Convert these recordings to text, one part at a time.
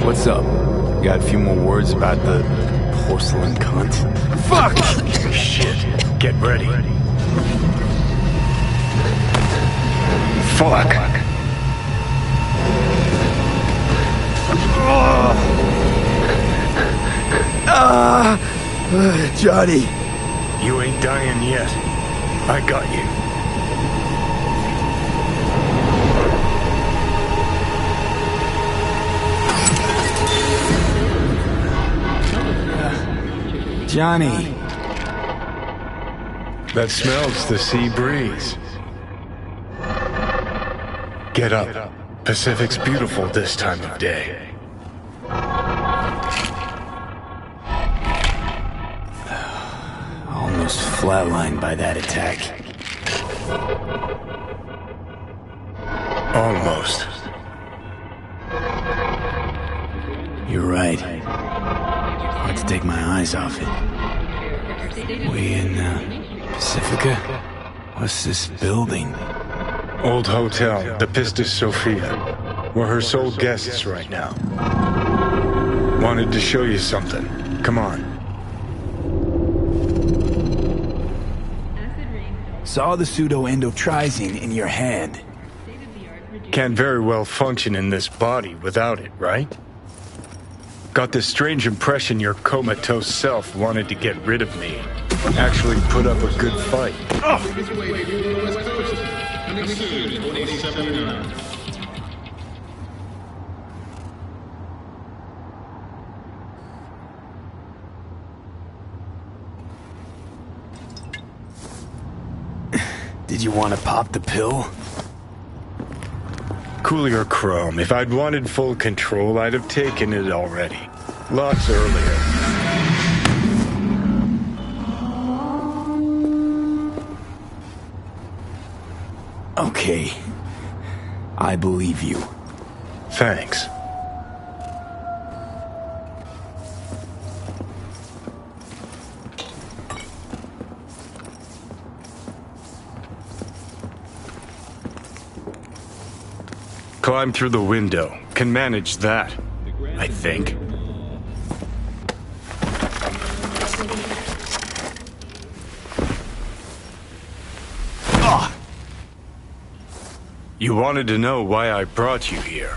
What's up? Got a few more words about the porcelain cunt? Fuck! Shit. Get ready. Fuck. Johnny. You ain't dying yet. I got you. Johnny. That smells the sea breeze. Get up. Pacific's beautiful this time of day. Almost flatlined by that attack. Almost. You're right. Hard to take my eyes off it. We in, Pacifica? What's this building? Old hotel, the Pistis Sophia. We're her sole guests right now. Wanted to show you something. Come on. Saw the pseudoendotrizine in your hand. Can't very well function in this body without it, right? Got this strange impression your comatose self wanted to get rid of me. Actually put up a good fight. Did you want to pop the pill? Coolier Chrome, if I'd wanted full control, I'd have taken it already. Lots earlier. Okay. I believe you. Thanks. Climb through the window. Can manage that, I think. You wanted to know why I brought you here.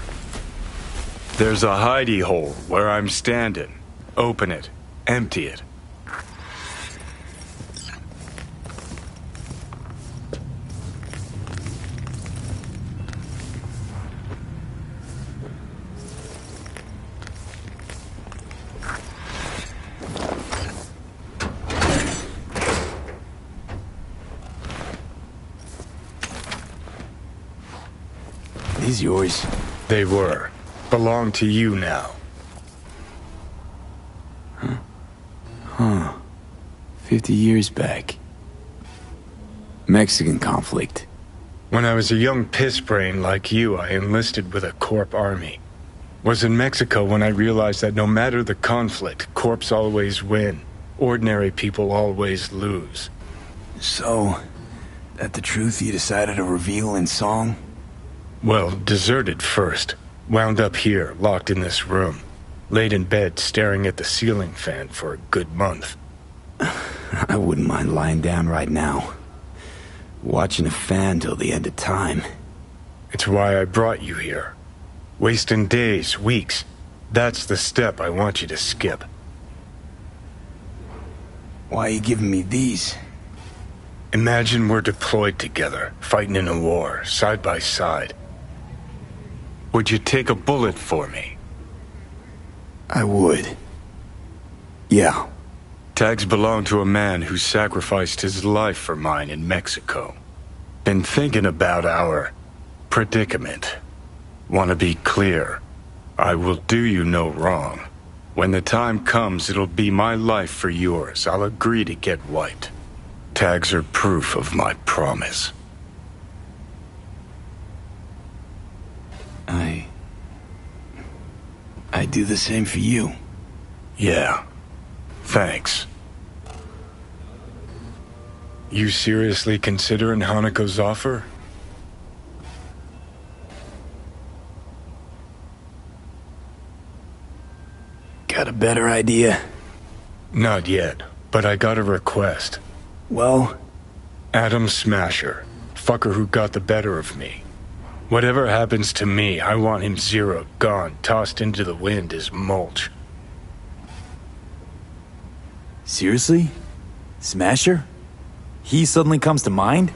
There's a hidey hole where I'm standing. Open it. Empty it. These yours? They were. Belong to you now. Huh. 50 years back. Mexican conflict. When I was a young pissbrain like you, I enlisted with a Corp army. Was in Mexico when I realized that no matter the conflict, Corps always win. Ordinary people always lose. So, that the truth you decided to reveal in song? Well, deserted first. Wound up here, locked in this room. Laid in bed, staring at the ceiling fan for a good month. I wouldn't mind lying down right now. Watching a fan till the end of time. It's why I brought you here. Wasting days, weeks. That's the step I want you to skip. Why are you giving me these? Imagine we're deployed together, fighting in a war, side by side. Would you take a bullet for me? I would. Yeah. Tags belong to a man who sacrificed his life for mine in Mexico. Been thinking about our predicament. Want to be clear. I will do you no wrong. When the time comes, it'll be my life for yours. I'll agree to get wiped. Tags are proof of my promise. I do the same for you. Yeah. Thanks. You seriously considering Hanako's offer? better idea? Not yet, but I got a request. Well? Adam Smasher. Fucker who got the better of me. Whatever happens to me, I want him zeroed, gone, tossed into the wind as mulch. Seriously? Smasher? He suddenly comes to mind?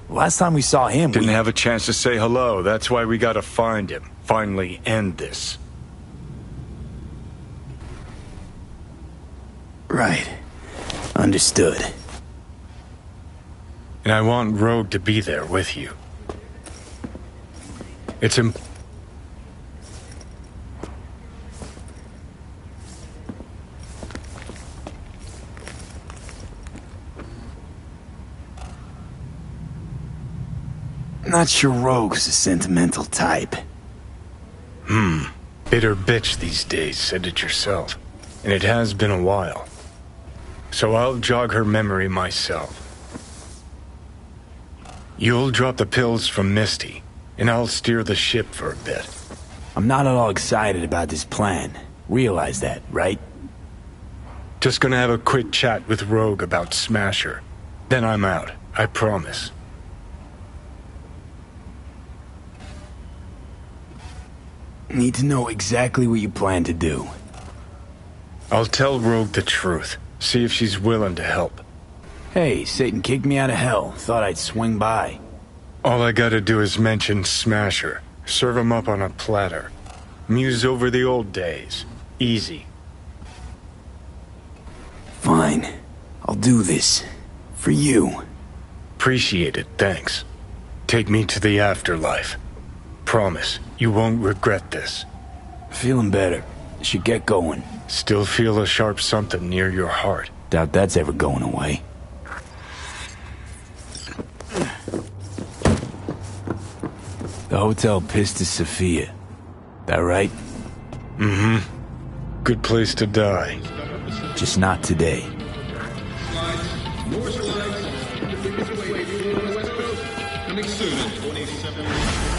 Last time we saw him, Didn't have a chance to say hello. That's why we gotta find him. Finally end this. Right. Understood. And I want Rogue to be there with you. It's Not sure Rogue's a sentimental type. bitter bitch these days, said it yourself. And it has been a while. So I'll jog her memory myself. You'll drop the pills from Misty, and I'll steer the ship for a bit. I'm not at all excited about this plan. Realize that, right? Just gonna have a quick chat with Rogue about Smasher. Then I'm out, I promise. Need to know exactly what you plan to do. I'll tell Rogue the truth. See if she's willing to help. Hey, Satan kicked me out of hell. Thought I'd swing by. All I gotta do is mention Smasher. Serve him up on a platter. Muse over the old days. Easy. Fine. I'll do this. For you. Appreciate it, thanks. Take me to the afterlife. Promise, you won't regret this. Feeling better. Should get going. Still feel a sharp something near your heart. Doubt that's ever going away. The Hotel Pistis Sophia. That right? Mm-hmm. Good place to die. Just not today. More slides. The quickest way to the West Coast. Coming soon in 27 minutes.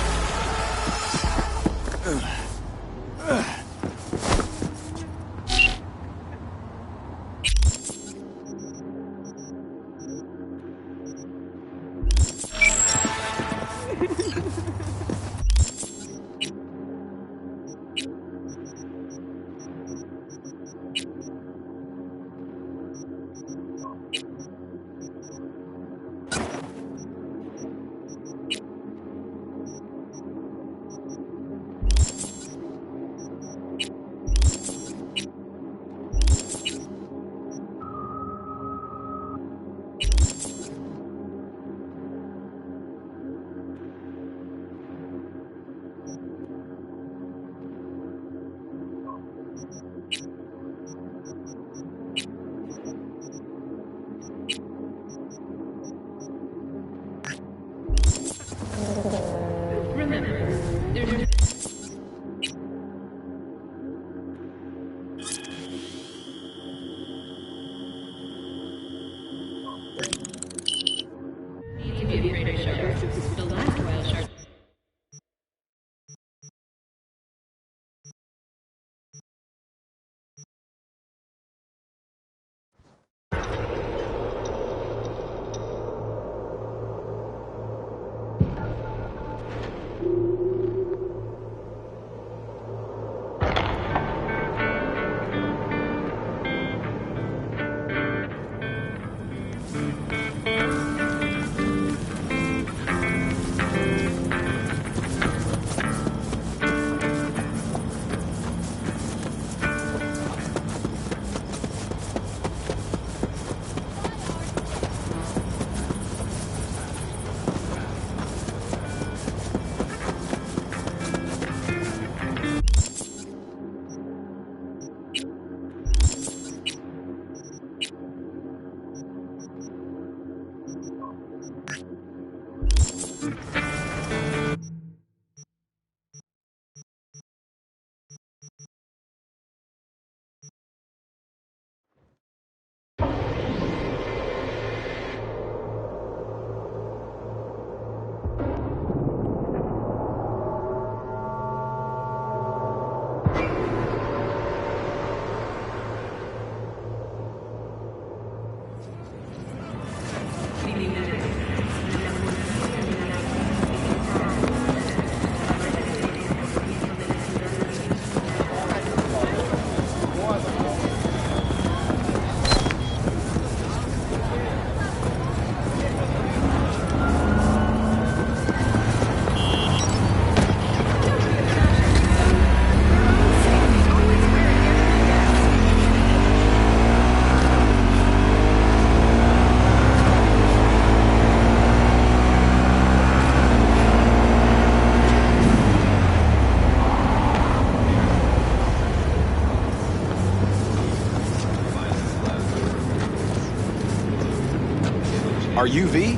Are you V?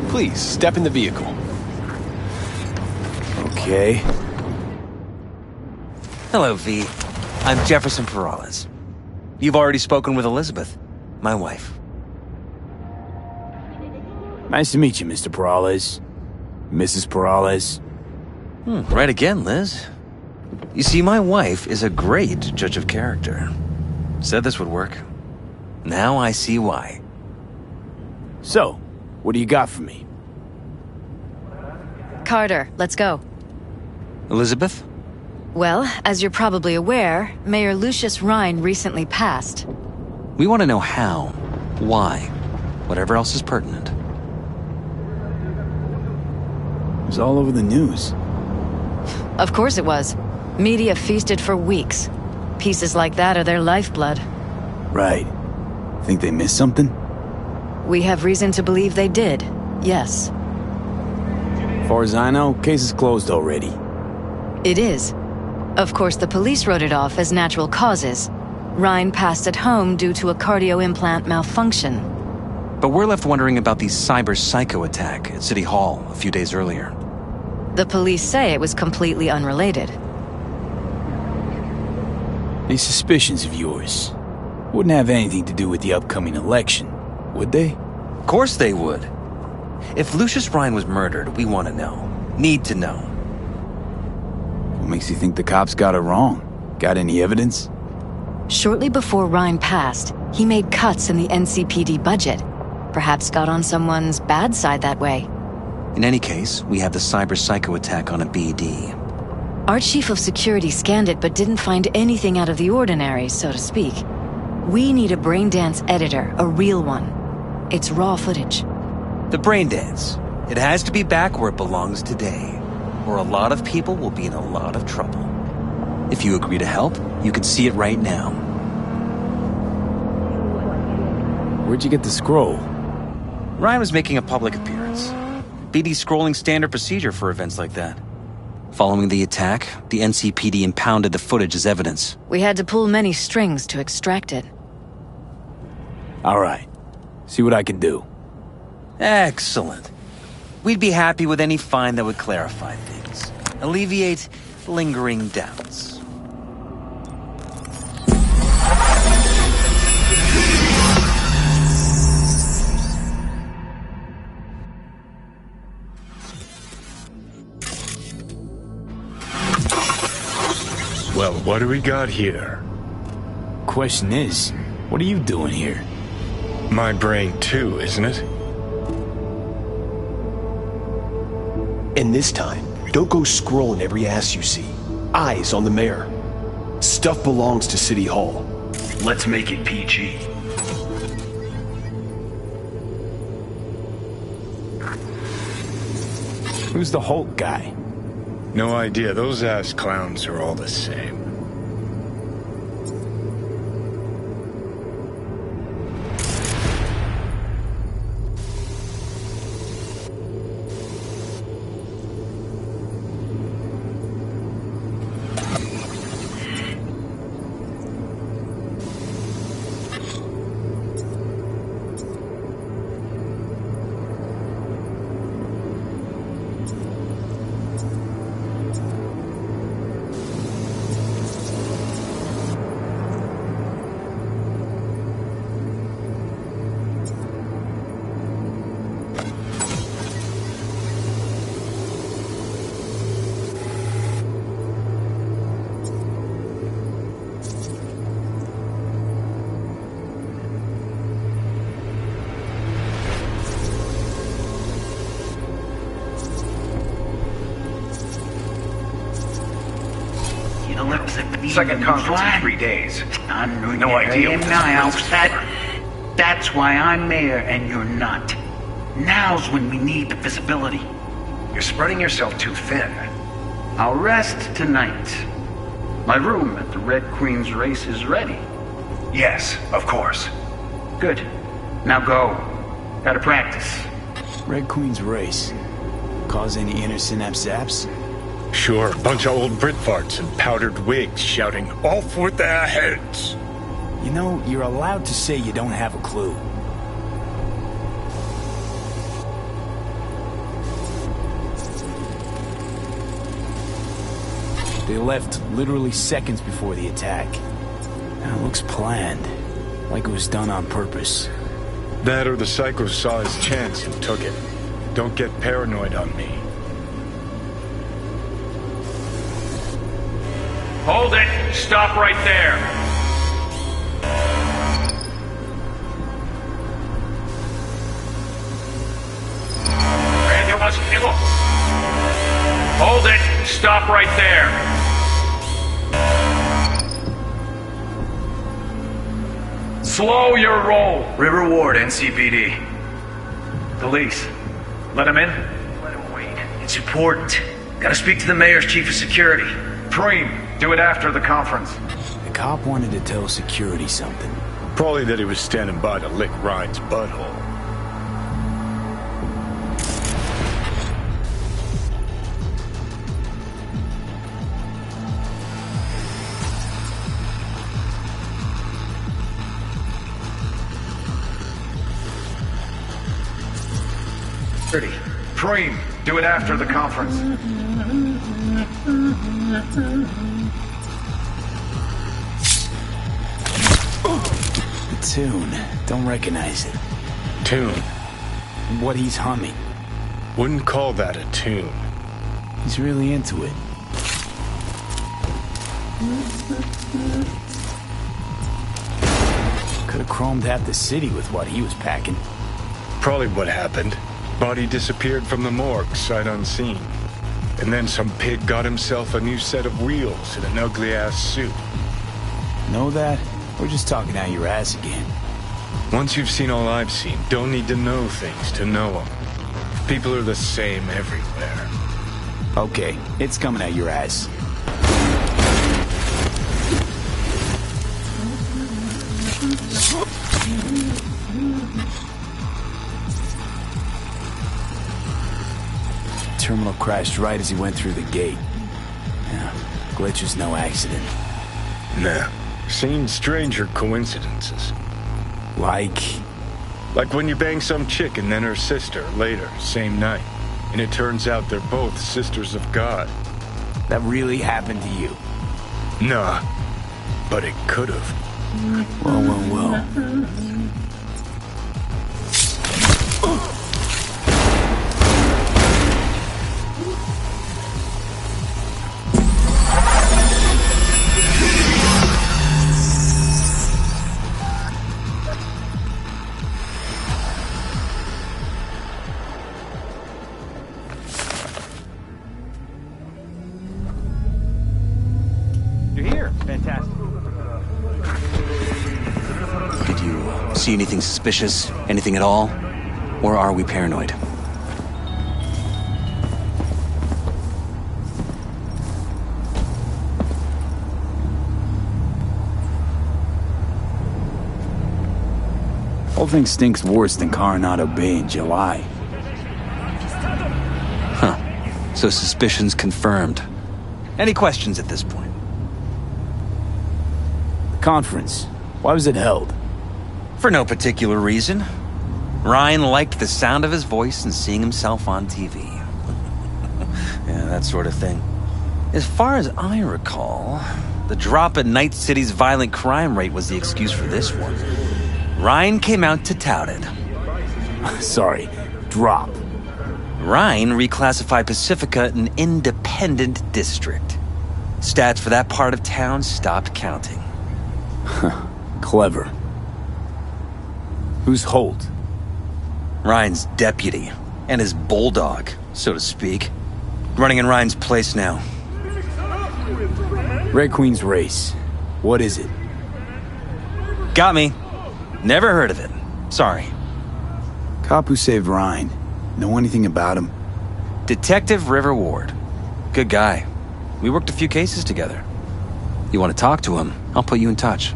Please, step in the vehicle. Okay. Hello, V. I'm Jefferson Perales. You've already spoken with Elizabeth, my wife. Nice to meet you, Mr. Perales. Mrs. Perales. Right again, Liz. You see, my wife is a great judge of character. Said this would work. Now I see why. So, what do you got for me? Carter, let's go. Elizabeth? Well, as you're probably aware, Mayor Lucius Rhine recently passed. We want to know how, why, whatever else is pertinent. It was all over the news. Of course it was. Media feasted for weeks. Pieces like that are their lifeblood. Right. Think they missed something? We have reason to believe they did, yes. Far as I know, case is closed already. It is. Of course, the police wrote it off as natural causes. Rhine passed at home due to a cardio implant malfunction. But we're left wondering about the cyber psycho attack at City Hall a few days earlier. The police say it was completely unrelated. These suspicions of yours wouldn't have anything to do with the upcoming election, would they? Of course they would. If Lucius Rhine was murdered, we want to know. Need to know. What makes you think the cops got it wrong? Got any evidence? Shortly before Rhine passed, he made cuts in the NCPD budget. Perhaps got on someone's bad side that way. In any case, we have the cyber psycho attack on a BD. Our chief of security scanned it but didn't find anything out of the ordinary, so to speak. We need a braindance editor, a real one. It's raw footage. The braindance. It has to be back where it belongs today, or a lot of people will be in a lot of trouble. If you agree to help, you can see it right now. Where'd you get the scroll? Ryan was making a public appearance. BD scrolling standard procedure for events like that. Following the attack, the NCPD impounded the footage as evidence. We had to pull many strings to extract it. All right. See what I can do. Excellent. We'd be happy with any find that would clarify things. Alleviate lingering doubts. Well, what do we got here? Question is, what are you doing here? My brain too, isn't it? And this time, don't go scrolling every ass you see. Eyes on the mayor. Stuff belongs to City Hall. Let's make it PG. Who's the Hulk guy? No idea. Those ass clowns are all the same. Second conference in 3 days. No idea what this Niles, is for. that's why I'm mayor and you're not. Now's when we need the visibility. You're spreading yourself too thin. I'll rest tonight. My room at the Red Queen's race is ready. Yes, of course. Good. Now go. Gotta practice. Red Queen's race. Cause any inner synapse zaps? Sure, bunch of old Brit farts and powdered wigs shouting, "Off with their heads!" You know, you're allowed to say you don't have a clue. They left literally seconds before the attack. And it looks planned, like it was done on purpose. That or the psycho saw his chance and took it. Don't get paranoid on me. Hold it! Stop right there! Hold it! Stop right there! Slow your roll! River Ward, NCPD. Police. Let him in? Let him wait. It's important. Gotta speak to the mayor's chief of security. Preem, do it after the conference. The cop wanted to tell security something. Probably that he was standing by to lick Ryan's butthole. Preem, do it after the conference. The tune. Don't recognize it. Tune. What he's humming. Wouldn't call that a tune. He's really into it. Could have chromed half the city with what he was packing. Probably what happened. Body disappeared from the morgue, sight unseen. And then some pig got himself a new set of wheels in an ugly-ass suit. Know that? We're just talking out your ass again. Once you've seen all I've seen, don't need to know things to know them. People are the same everywhere. Okay, it's coming out your ass. Terminal crashed right as he went through the gate. Yeah, glitch was no accident. Nah, seen stranger coincidences. Like when you bang some chick and then her sister later, same night. And it turns out they're both sisters of God. that really happened to you. Nah, but it could have. Well. See anything suspicious? Anything at all? Or are we paranoid? Whole thing stinks worse than Coronado Bay in July. Huh. So suspicions confirmed. Any questions at this point? The conference. Why was it held? For no particular reason. Ryan liked the sound of his voice and seeing himself on TV. Yeah, that sort of thing. As far as I recall, the drop in Night City's violent crime rate was the excuse for this one. Ryan came out to tout it. Sorry, drop. Ryan reclassified Pacifica an independent district. Stats for that part of town stopped counting. Clever. Who's Holt? Ryan's deputy, and his bulldog, so to speak. Running in Ryan's place now. Red Queen's race. What is it? Got me. Never heard of it. Sorry. Cop who saved Ryan. Know anything about him? Detective River Ward. Good guy. We worked a few cases together. You want to talk to him? I'll put you in touch.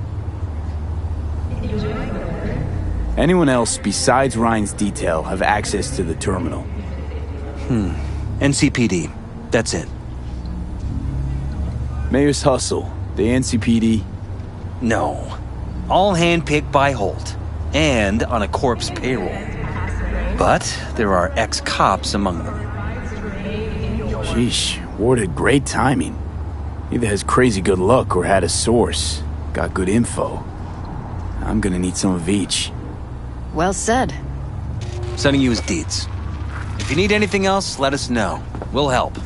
Anyone else besides Ryan's detail have access to the terminal? NCPD. That's it. Mayor's Hustle. The NCPD? No. All handpicked by Holt. And on a corpse payroll. But there are ex-cops among them. Sheesh. Ward had great timing. Either has crazy good luck or had a source. Got good info. I'm gonna need some of each. Well said. Sending you his deeds. If you need anything else, let us know. We'll help.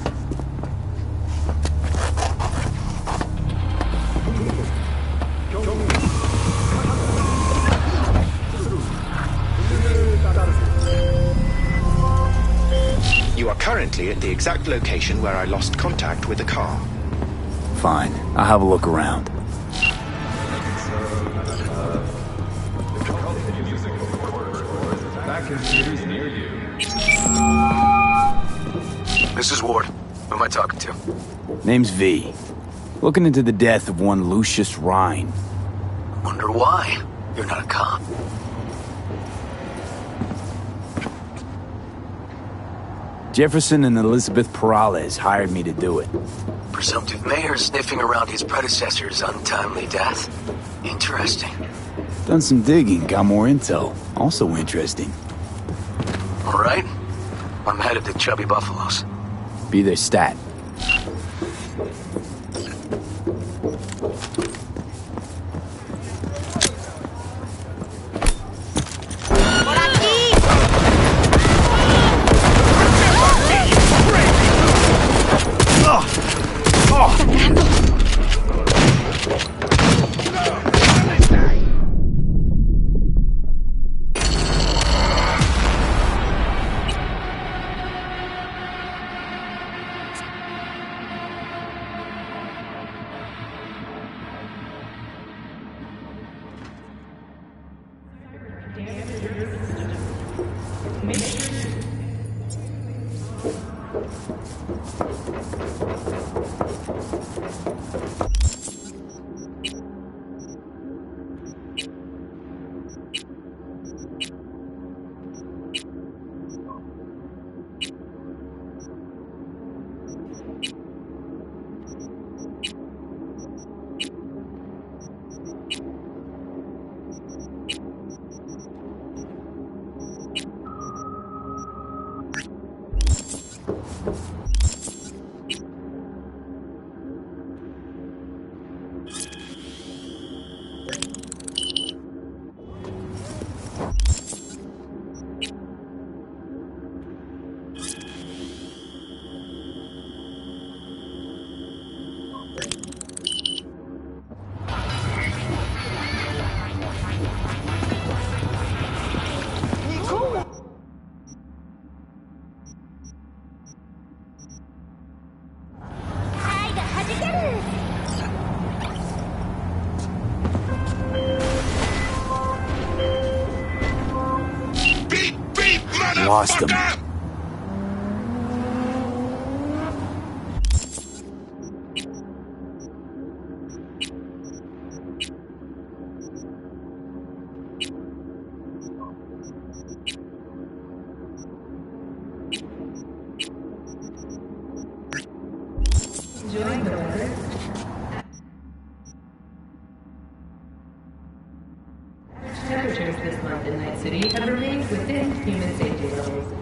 You are currently at the exact location where I lost contact with the car. Fine. I'll have a look around. This is Ward. Who am I talking to? Name's V. Looking into the death of one Lucius Rhine. Wonder why. You're not a cop. Jefferson and Elizabeth Perales hired me to do it. Presumptive mayor sniffing around his predecessor's untimely death. Interesting. Done some digging, got more intel. Also interesting. All right. I'm headed to Chubby Buffaloes. Be their stat. Lost him. Enjoying the weather? Temperatures this month in Night City have remained within human safety levels.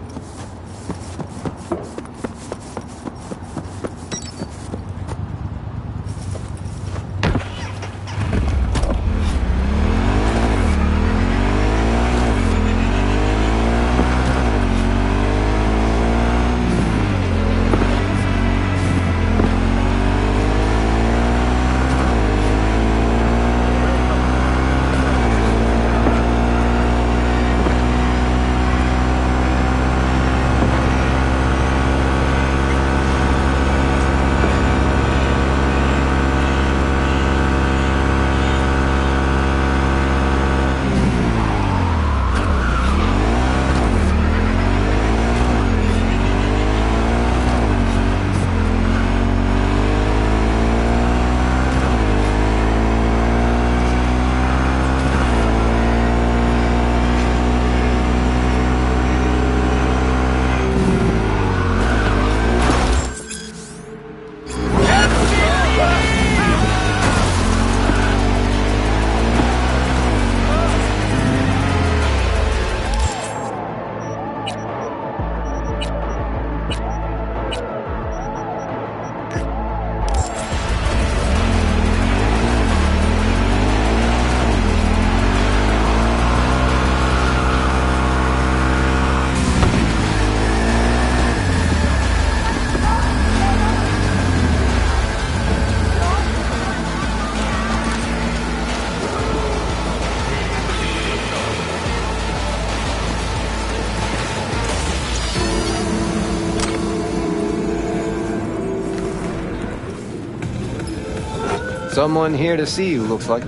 Someone here to see you, looks like.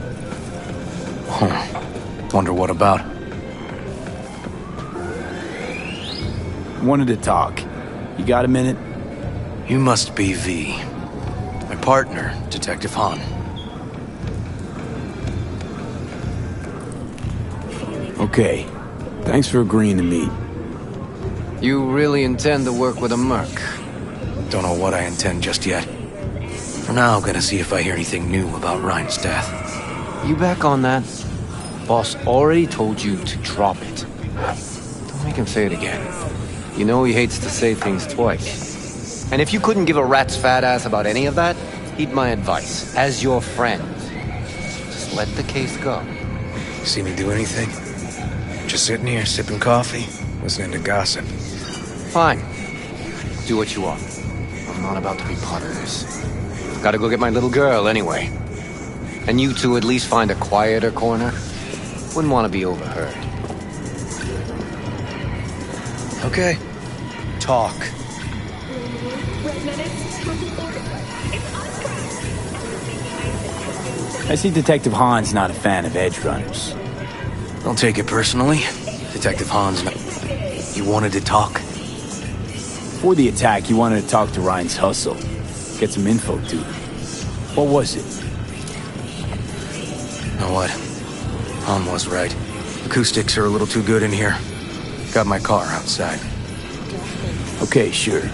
Wonder what about? Wanted to talk. You got a minute? You must be V. My partner, Detective Han. Okay. Thanks for agreeing to meet. You really intend to work with a merc? Don't know what I intend just yet. For now, I'm gonna see if I hear anything new about Ryan's death. You back on that? Boss already told you to drop it. Don't make him say it again. You know he hates to say things twice. And if you couldn't give a rat's fat ass about any of that, heed my advice. As your friend, just let the case go. See me do anything? Just sitting here, sipping coffee, listening to gossip. Fine. Do what you want. I'm not about to be part of this. Gotta go get my little girl anyway. And you two at least find a quieter corner. Wouldn't want to be overheard. Okay. Talk. I see Detective Han's not a fan of edge runners. Don't take it personally. Detective Han's not... You wanted to talk? Before the attack, you wanted to talk to Ryan's hustle. Get some info to him. What was it? Know what? Han was right. Acoustics are a little too good in here. Got my car outside. Okay, sure.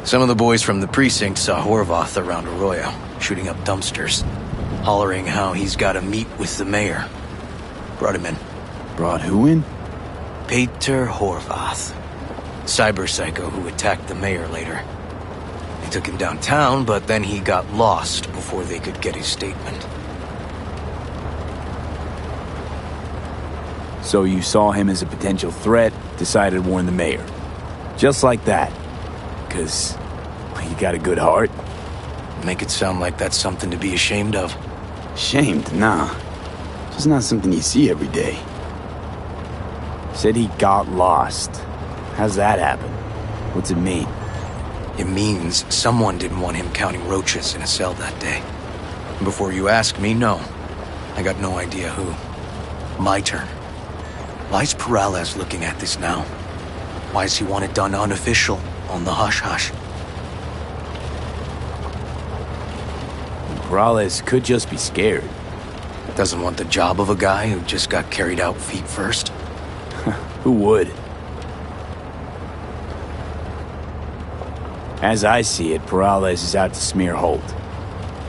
Some of the boys from the precinct saw Horvath around Arroyo, shooting up dumpsters, hollering how he's got to meet with the mayor. Brought him in. Brought who in? Peter Horvath. Cyber psycho who attacked the mayor later. They took him downtown, but then he got lost before they could get his statement. So you saw him as a potential threat, decided to warn the mayor. Just like that. Because you got a good heart. Make it sound like that's something to be ashamed of. Ashamed? Nah. Just not something you see every day. Said he got lost. How's that happen? What's it mean? It means someone didn't want him counting roaches in a cell that day. Before you ask me, no. I got no idea who. My turn. Why's Peralez looking at this now? Why does he want it done unofficial, on the hush-hush? Peralez could just be scared. Doesn't want the job of a guy who just got carried out feet first? Who would? As I see it, Peralez is out to smear Holt.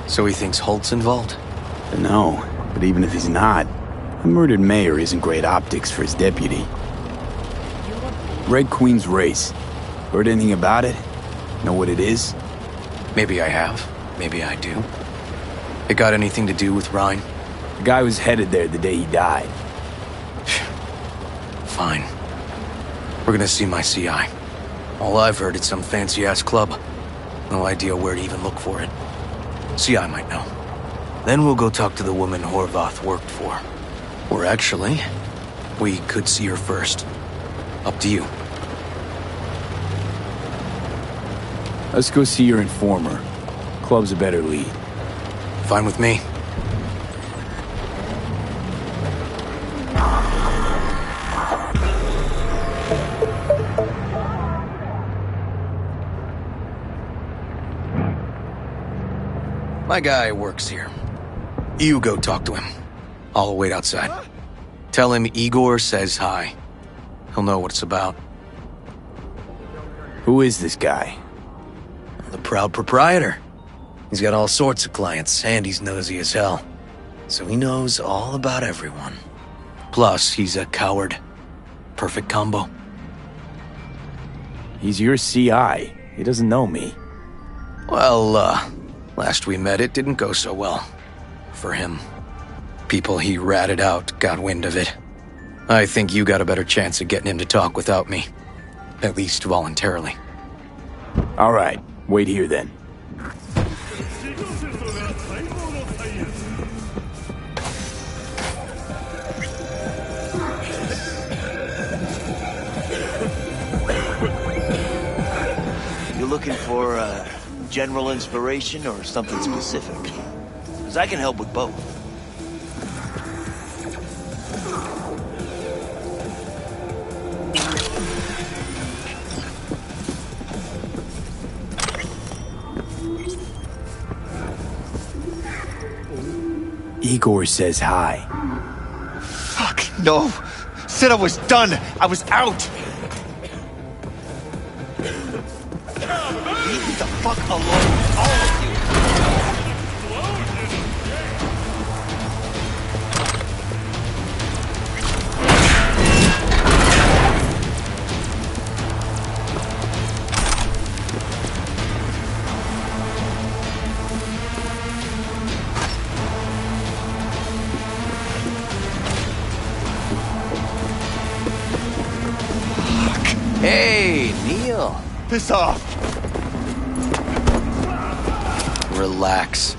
So he thinks Holt's involved? No, but even if he's not, a murdered mayor isn't great optics for his deputy. Red Queen's race. Heard anything about it? Know what it is? Maybe I have. Maybe I do. It got anything to do with Ryan? The guy was headed there the day he died. Fine. We're gonna see my CI. All I've heard is some fancy-ass club. No idea where to even look for it. CI might know. Then we'll go talk to the woman Horvath worked for. Or actually, we could see her first. Up to you. Let's go see your informer. Club's a better lead. Fine with me. My guy works here. You go talk to him. I'll wait outside. Tell him Igor says hi. He'll know what it's about. Who is this guy? The proud proprietor. He's got all sorts of clients, and he's nosy as hell. So he knows all about everyone. Plus, he's a coward. Perfect combo. He's your CI. He doesn't know me. Well, last we met, it didn't go so well. For him. People he ratted out got wind of it. I think you got a better chance of getting him to talk without me. At least voluntarily. All right, wait here then. You looking for general inspiration or something specific? Because I can help with both. Igor says hi. Fuck, no. Said I was done. I was out. Leave me the fuck alone, all of you. Hey, Neil. Piss off. Relax.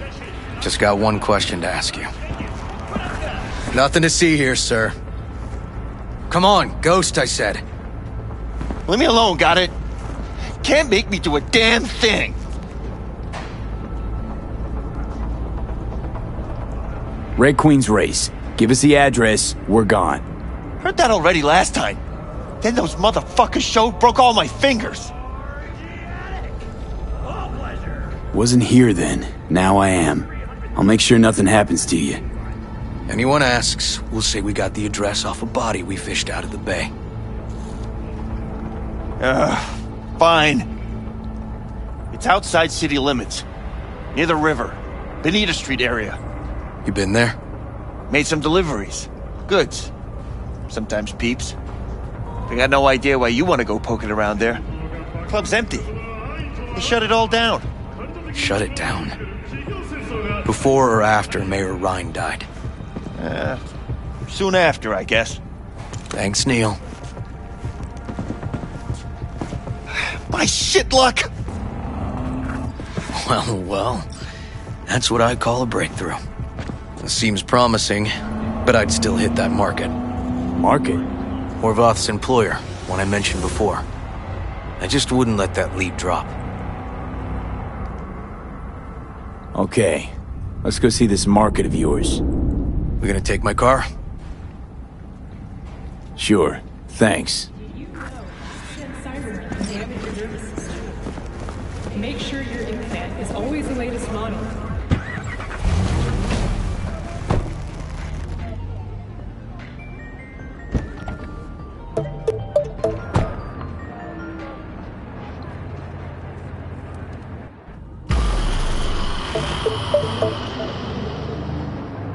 Just got one question to ask you. Nothing to see here, sir. Come on, Ghost, I said. Leave me alone, got it? Can't make me do a damn thing. Red Queen's race. Give us the address, we're gone. Heard that already last time. Then those motherfuckers showed, broke all my fingers. Wasn't here then. Now I am. I'll make sure nothing happens to you. Anyone asks, we'll say we got the address off a body we fished out of the bay. Fine. It's outside city limits. Near the river. Benita Street area. You been there? Made some deliveries. Goods. Sometimes peeps. I got no idea why you want to go poking around there. Club's empty. They shut it all down. Shut it down. Before or after Mayor Ryan died? Soon after, I guess. Thanks, Neil. My shit luck! Well, that's what I call a breakthrough. It seems promising, but I'd still hit that market. Market? Horvath's employer, one I mentioned before. I just wouldn't let that lead drop. Okay, let's go see this market of yours. We gonna take my car? Sure, thanks. Make sure your implant is always the latest model.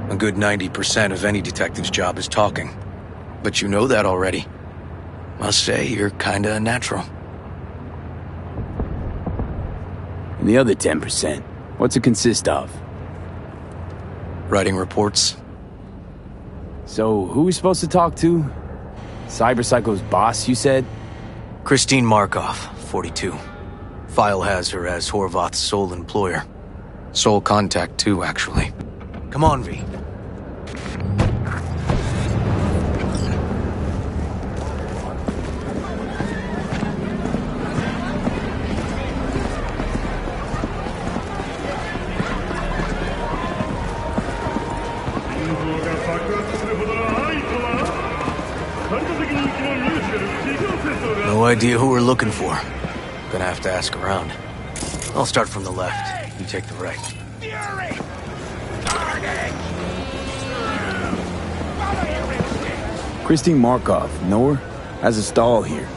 A good 90% of any detective's job is talking. But you know that already. Must say, you're kinda a natural. And the other 10%, what's it consist of? Writing reports. So, who are we supposed to talk to? Cyberpsycho's boss, you said? Christine Markov, 42. File has her as Horvath's sole employer. Sole contact, too, actually. Come on, V. No idea who we're looking for. Gonna have to ask around. I'll start from the left. You take the right. Christine Markov, know her? Has a stall here.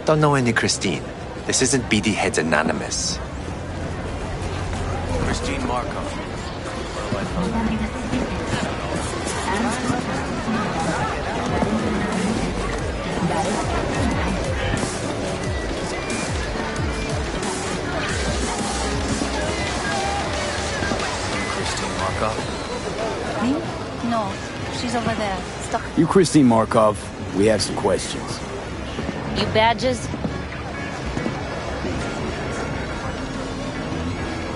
Don't know any Christine. This isn't BD Heads Anonymous. Christine Markov. badges over there. Stuck. You Christine Markov, we have some questions. You badges?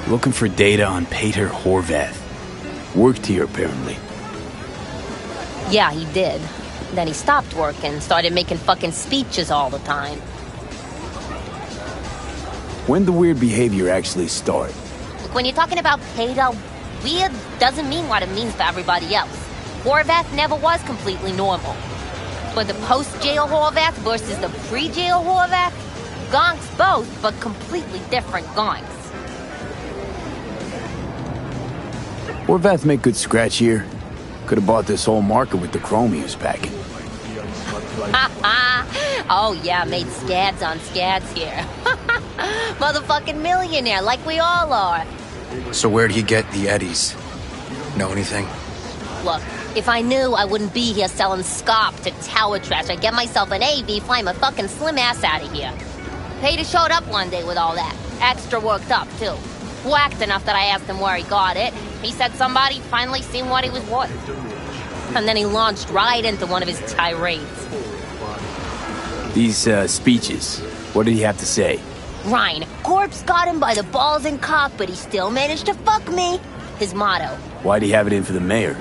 Looking for data on Peter Horvath. Worked here, apparently. Yeah, he did. Then he stopped working, started making fucking speeches all the time. When the weird behavior actually start? Look, when you're talking about Peter, weird doesn't mean what it means for everybody else. Horvath never was completely normal. But the post-jail Horvath versus the pre-jail Horvath? Gonks both, but completely different gonks. Horvath make good scratch here. Could have bought this whole market with the chrome he was packing. Oh yeah, made scads on scads here. Motherfucking millionaire, like we all are. So where'd he get the eddies? Know anything? Look, if I knew, I wouldn't be here selling scop to tower trash. I'd get myself an AV, fly my fucking slim ass out of here. Peter showed up one day with all that. Extra worked up, too. Whacked enough that I asked him where he got it. He said somebody finally seen what he was worth. And then he launched right into one of his tirades. These, speeches, what did he have to say? Ryan, corpse got him by the balls and cock, but he still managed to fuck me. His motto. Why'd he have it in for the mayor?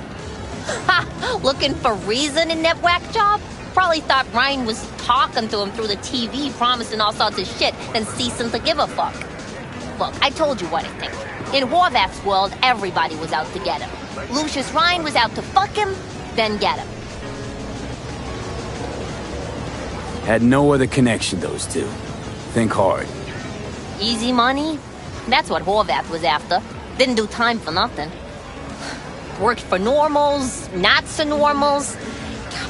Ha! Looking for reason in that whack job? Probably thought Ryan was talking to him through the TV, promising all sorts of shit, then ceasing to give a fuck. Look, I told you what I think. In Horvath's world, everybody was out to get him. Lucius Ryan was out to fuck him, then get him. Had no other connection, those two. Think hard. Easy money? That's what Horvath was after. Didn't do time for nothing. Worked for normals, not so normals.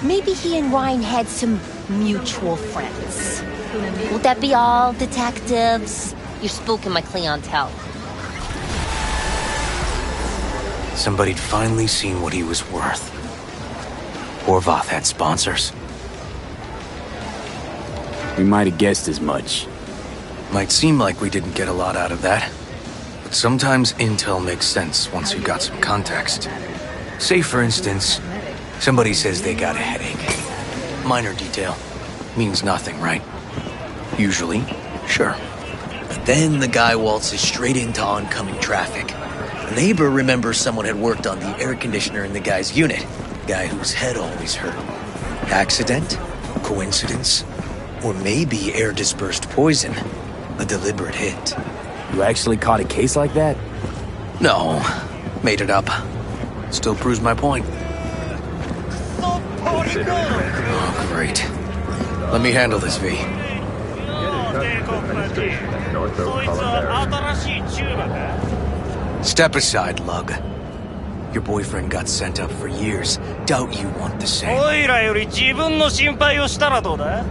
Maybe he and Ryan had some mutual friends. Would that be all, detectives? You're spooking my clientele. Somebody'd finally seen what he was worth. Horvath had sponsors. We might have guessed as much. Might seem like we didn't get a lot out of that. But sometimes intel makes sense once you've got some context. Say, for instance, somebody says they got a headache. Minor detail. Means nothing, right? Usually, sure. But then the guy waltzes straight into oncoming traffic. A neighbor remembers someone had worked on the air conditioner in the guy's unit. Guy whose head always hurt. Accident? Coincidence? Or maybe air-dispersed poison. A deliberate hit. You actually caught a case like that? No. Made it up. Still proves my point. Oh, great. Let me handle this, V. Step aside, Lug. Your boyfriend got sent up for years. Doubt you want the same. おいらより自分の心配をしたらどうだ？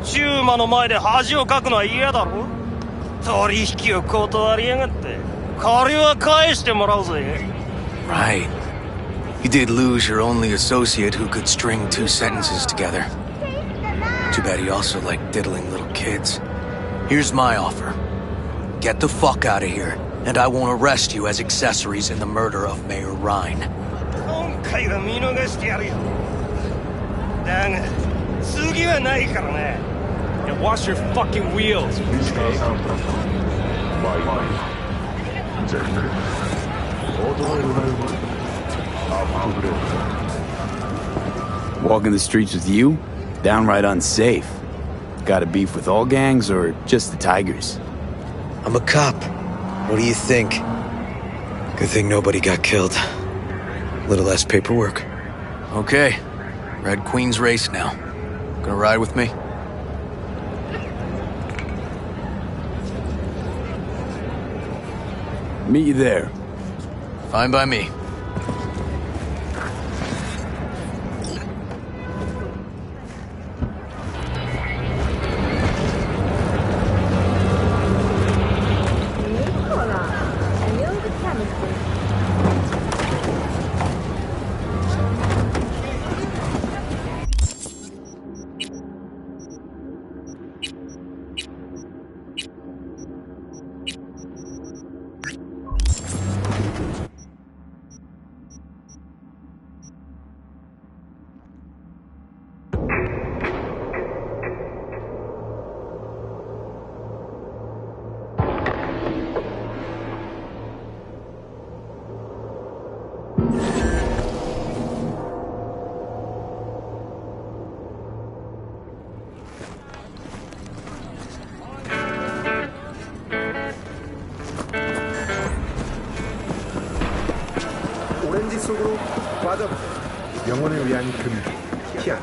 チューマの前で恥をかくのは嫌だろ？取引を断りやがって。借りは返してもらうぜ。 Right. You did lose your only associate who could string two sentences together. Too bad he also liked diddling little kids. Here's my offer. Get the fuck out of here, and I won't arrest you as accessories in the murder of Mayor Ryan. 今回は見逃してやるよ。だが、次はないからね。And wash your fucking wheels. Walking the streets with you? Downright unsafe. Got a beef with all gangs or just the Tigers? I'm a cop. What do you think? Good thing nobody got killed. Little less paperwork. Okay. Red Queen's race now. Gonna ride with me? Meet you there. Fine by me. 속으로 빠져. 영혼을 위한 금기. 티안.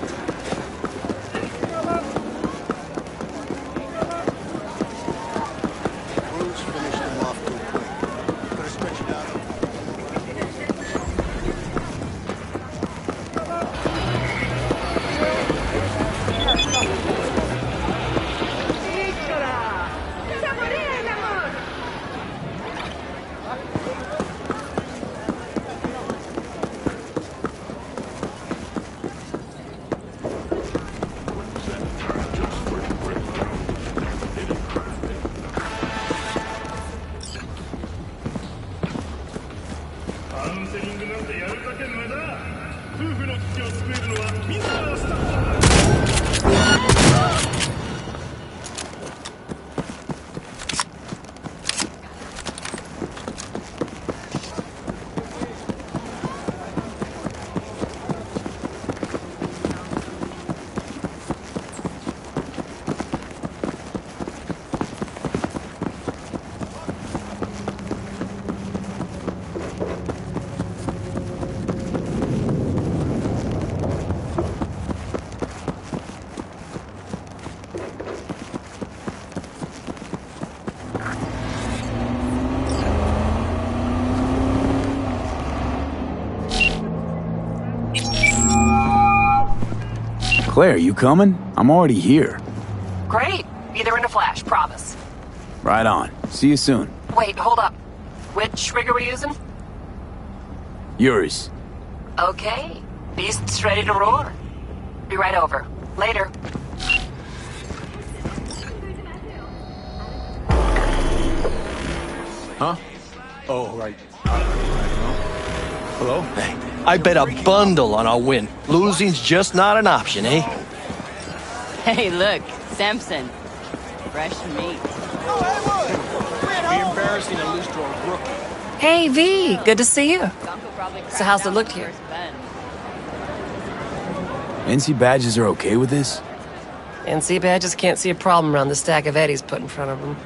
Claire, you coming? I'm already here. Great. Be there in a flash, promise. Right on. See you soon. Wait, hold up. Which rig are we using? Yours. Okay. Beast's ready to roar. Be right over. Later. Huh? Oh, right. Hello? Hey, I bet a bundle on our win. Losing's just not an option, eh? Hey, look, Samson. Fresh meat. Be embarrassing to lose to a rookie. Hey, V. Good to see you. So how's it look here? NC badges are okay with this? NC badges can't see a problem around the stack of Eddies put in front of them.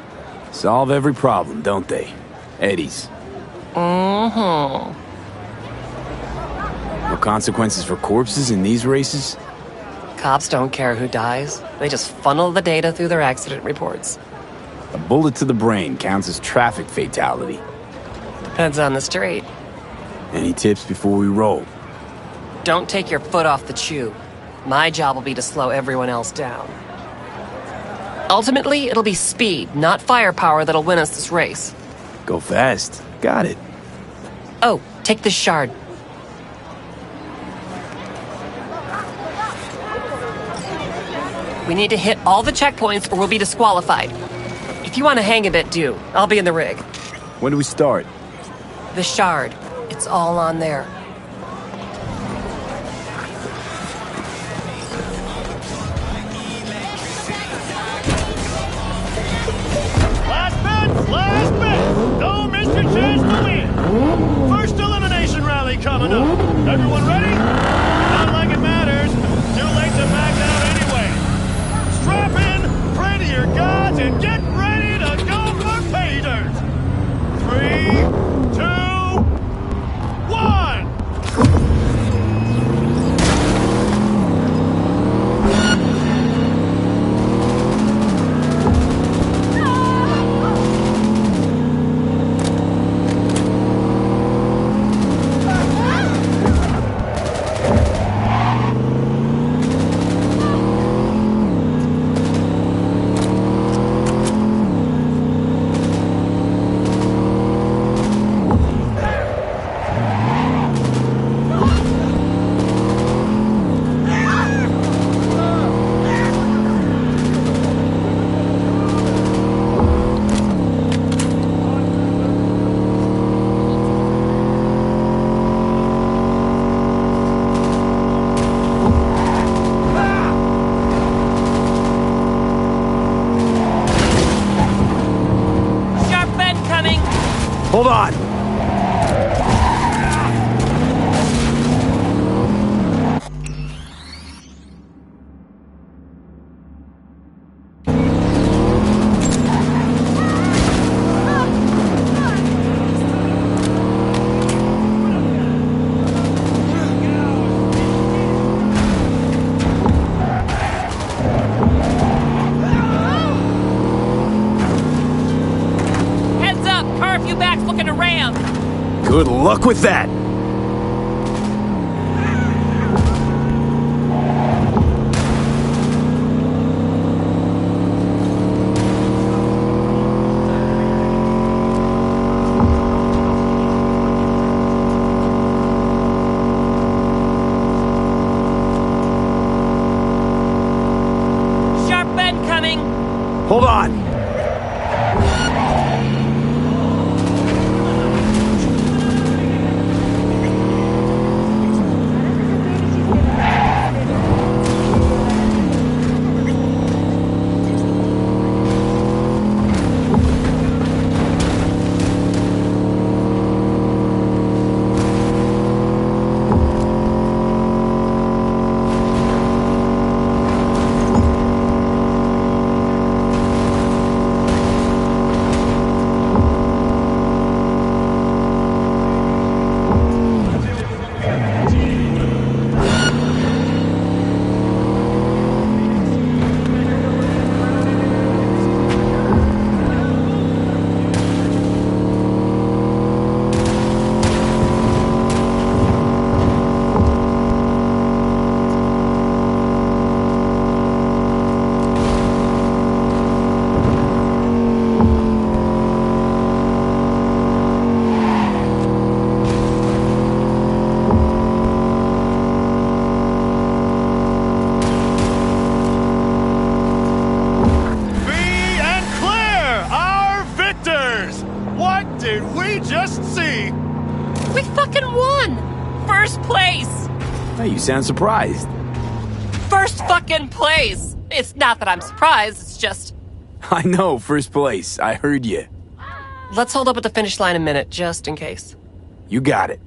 Solve every problem, don't they? Eddies. Mm-hmm. No consequences for corpses in these races? Cops don't care who dies. They just funnel the data through their accident reports. A bullet to the brain counts as traffic fatality. Depends on the street. Any tips before we roll? Don't take your foot off the chew. My job will be to slow everyone else down. Ultimately, it'll be speed, not firepower, that'll win us this race. Go fast. Got it. Oh, take this shard. We need to hit all the checkpoints or we'll be disqualified. If you want to hang a bit, do. I'll be in the rig. When do we start? The shard. It's all on there. Last bet! Don't miss your chance to win! First elimination rally coming up. Everyone ready? Not like it matters. Too late to back out anyway. Strap in, pray to your gods, and get ready to go for pay dirt! 3, 2, 1! Hold on! you back's looking to ram. Good luck with that. Sharp bend coming. Hold on. We fucking won! First place! Hey, you sound surprised. First fucking place! It's not that I'm surprised, it's just... I know, first place. I heard you. Let's hold up at the finish line a minute, just in case. You got it.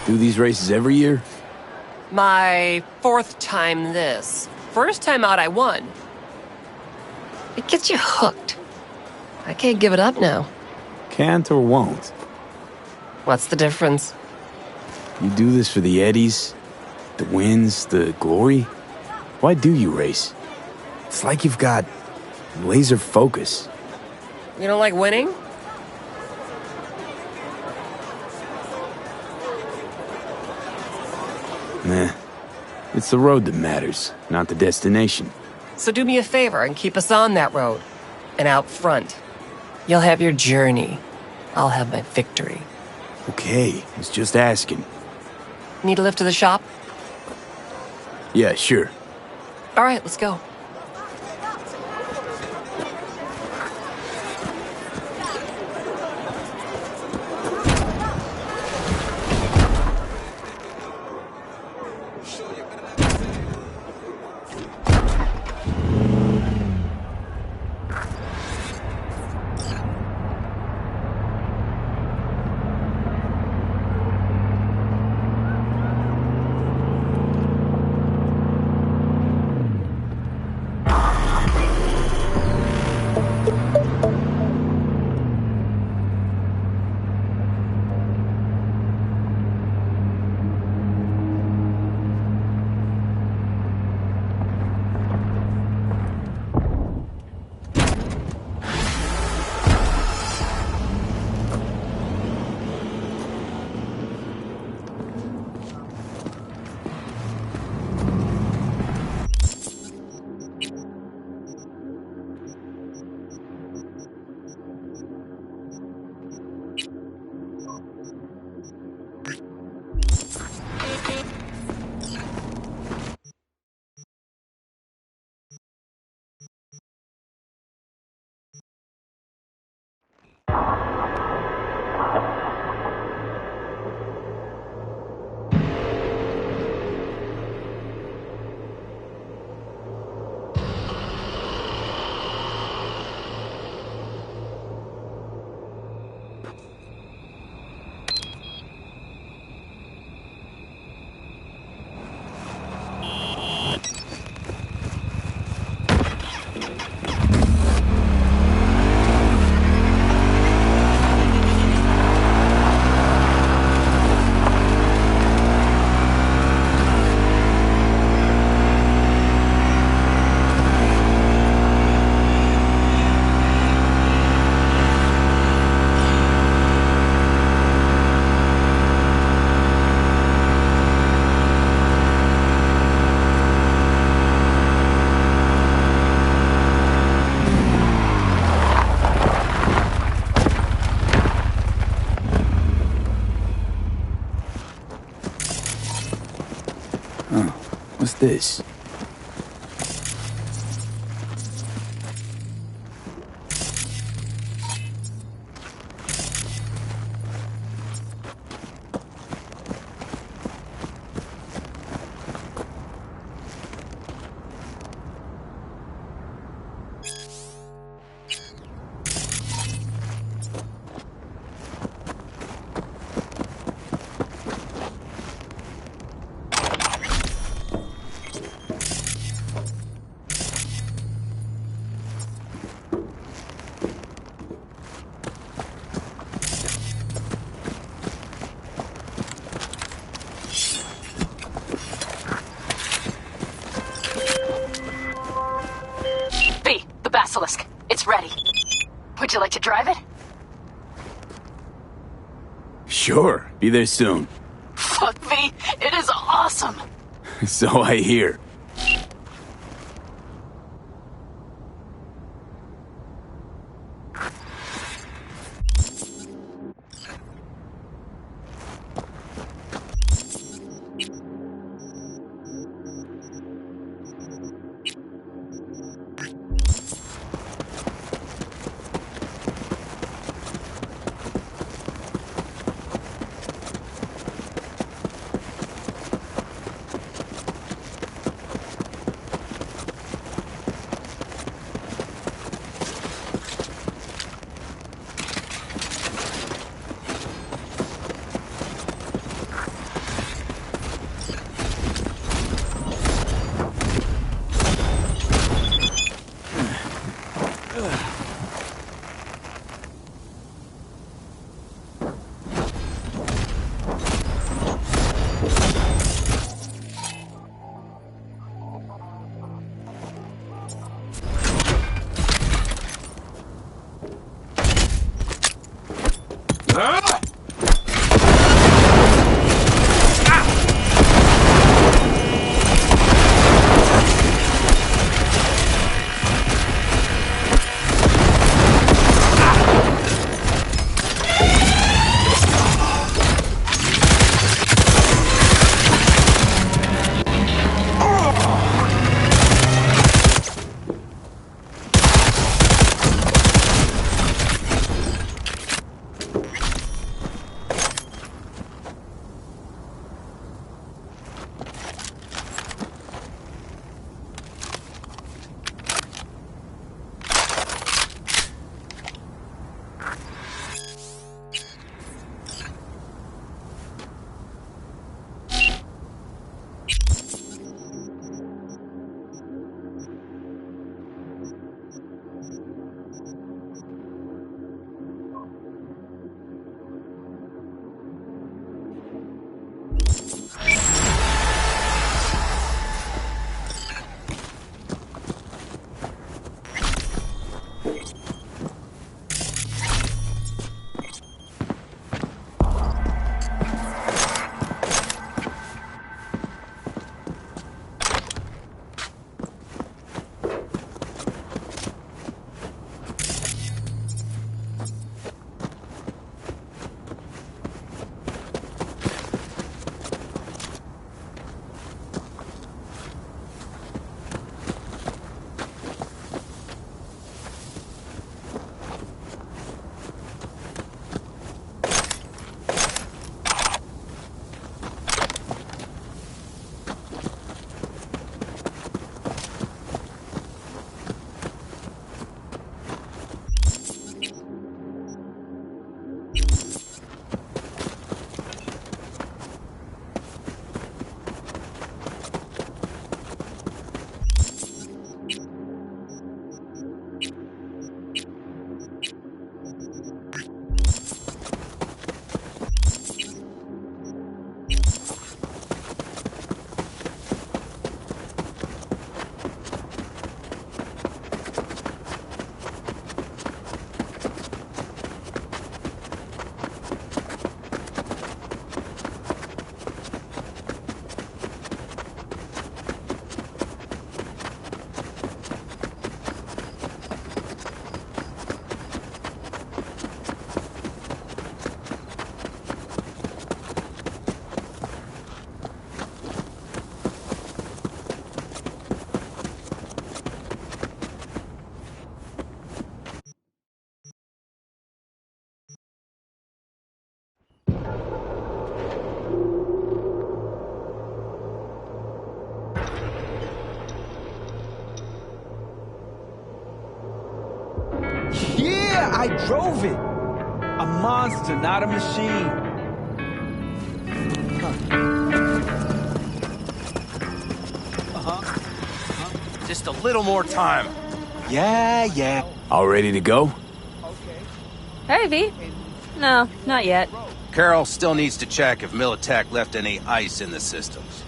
Do these races every year? My fourth time this. First time out, I won. It gets you hooked. I can't give it up now. Can't or won't? What's the difference? You do this for the eddies, the wins, the glory? Why do you race? It's like you've got laser focus. You don't like winning? Nah. It's the road that matters, not the destination. So do me a favor and keep us on that road. And out front. You'll have your journey. I'll have my victory. Okay, I was just asking. Need a lift to the shop? Yeah, sure. All right, let's go. Huh. What's this? The Basilisk. It's ready. Would you like to drive it? Sure. Be there soon. Fuck V, it is awesome! So I hear. I drove it. A monster, not a machine. Just a little more time. Yeah. All ready to go? Hey, V. No, not yet. Carol still needs to check if Militech left any ice in the systems.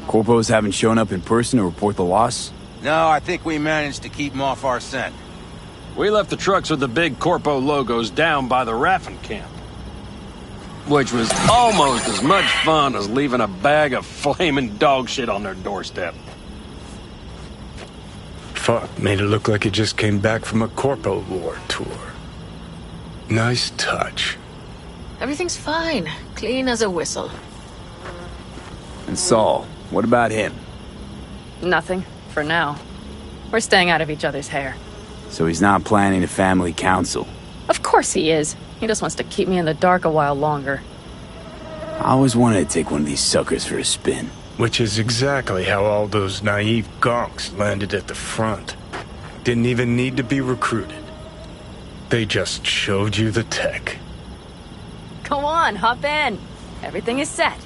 Corpos haven't shown up in person to report the loss? No, I think we managed to keep them off our scent. We left the trucks with the big Corpo logos down by the Raffin camp. Which was almost as much fun as leaving a bag of flaming dog shit on their doorstep. Fuck, made it look like it just came back from a Corpo War tour. Nice touch. Everything's fine. Clean as a whistle. And Saul, what about him? Nothing, for now. We're staying out of each other's hair. So he's not planning a family council? Of course he is. He just wants to keep me in the dark a while longer. I always wanted to take one of these suckers for a spin. Which is exactly how all those naive gonks landed at the front. Didn't even need to be recruited. They just showed you the tech. Go on, hop in. Everything is set.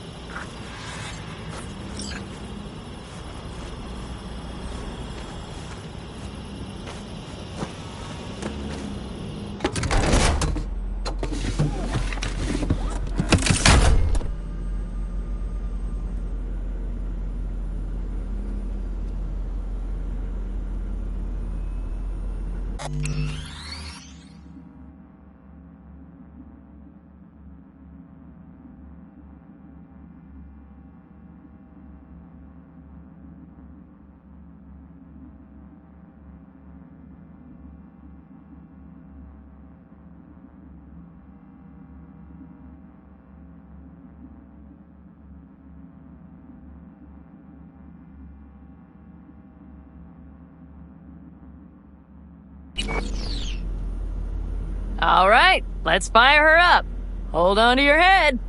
All right, let's fire her up. Hold on to your head.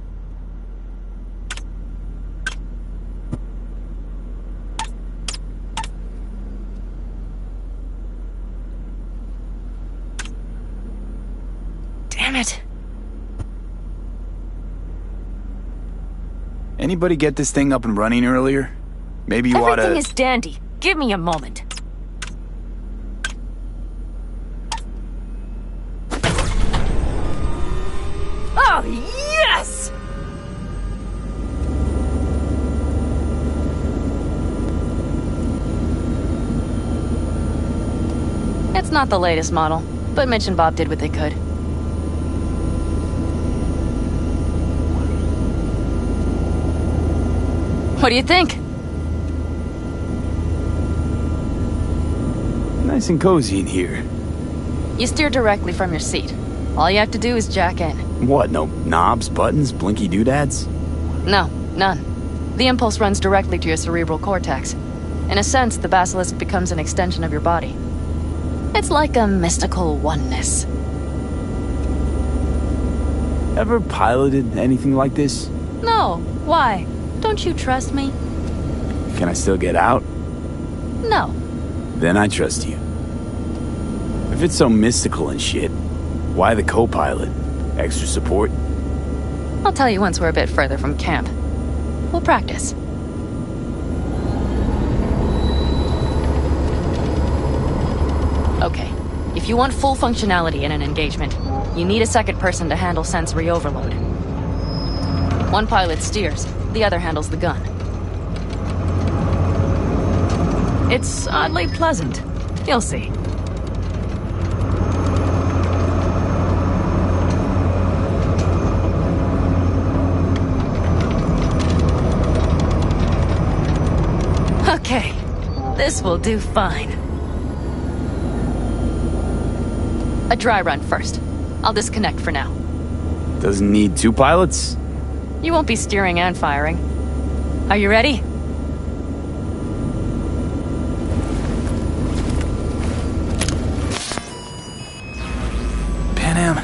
Damn it. Anybody get this thing up and running earlier? Maybe you oughta... Everything is dandy. Give me a moment. Oh, yes! It's not the latest model, but Mitch and Bob did what they could. What do you think? Nice and cozy in here. You steer directly from your seat. All you have to do is jack in. What, no knobs, buttons, blinky doodads? No, none. The impulse runs directly to your cerebral cortex. In a sense, the basilisk becomes an extension of your body. It's like a mystical oneness. Ever piloted anything like this? No, why? Don't you trust me? Can I still get out? No. Then I trust you. If it's so mystical and shit, why the co-pilot? Extra support? I'll tell you once we're a bit further from camp. We'll practice. Okay, if you want full functionality in an engagement, you need a second person to handle sensory overload. One pilot steers, the other handles the gun. It's oddly pleasant. You'll see. Okay, this will do fine. A dry run first. I'll disconnect for now. Doesn't need two pilots? You won't be steering and firing. Are you ready? Panam,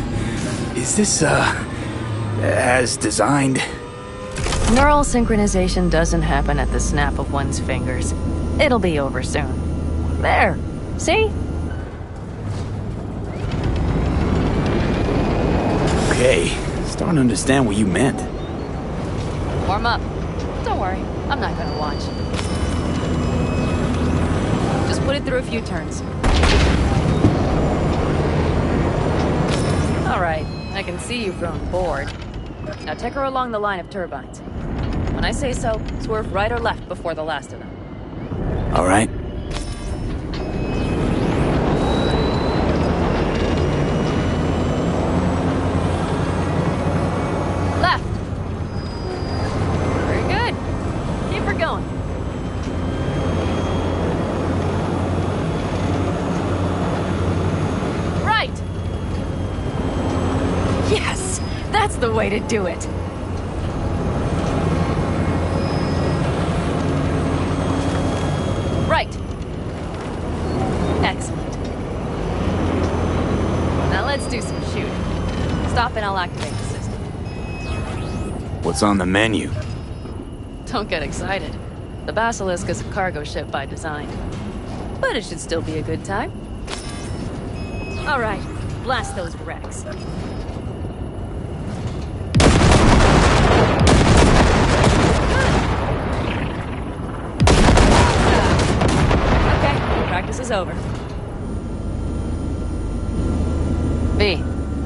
is this, as designed? Neural synchronization doesn't happen at the snap of one's fingers. It'll be over soon. There. See? okay. Starting to understand what you meant. Warm up. Don't worry, I'm not gonna watch. Just put it through a few turns. Alright, I can see you've grown bored. Now take her along the line of turbines. When I say so, swerve right or left before the last of them. All right. Left. Very good. Keep her going. Right. Yes, that's the way to do it. Right. Excellent. Now let's do some shooting. Stop and I'll activate the system. What's on the menu? Don't get excited. The Basilisk is a cargo ship by design. But it should still be a good time. All right, blast those wrecks. Practice is over. V,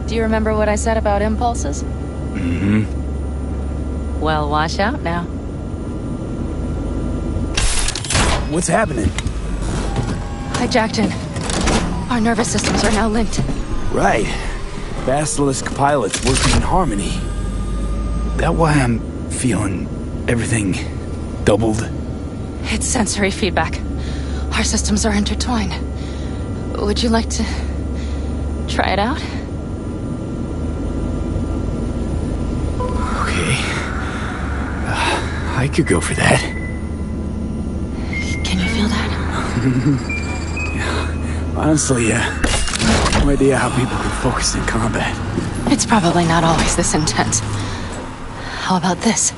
do you remember what I said about impulses? Mm-hmm. Well, watch out now. What's happening? Hijacked in. Our nervous systems are now linked. Right. Basilisk pilots working in harmony. That why I'm feeling everything doubled? It's sensory feedback. Our systems are intertwined. Would you like to try it out? Okay. I could go for that. Can you feel that? Yeah. Honestly, no idea how people can focus in combat. It's probably not always this intense. How about this?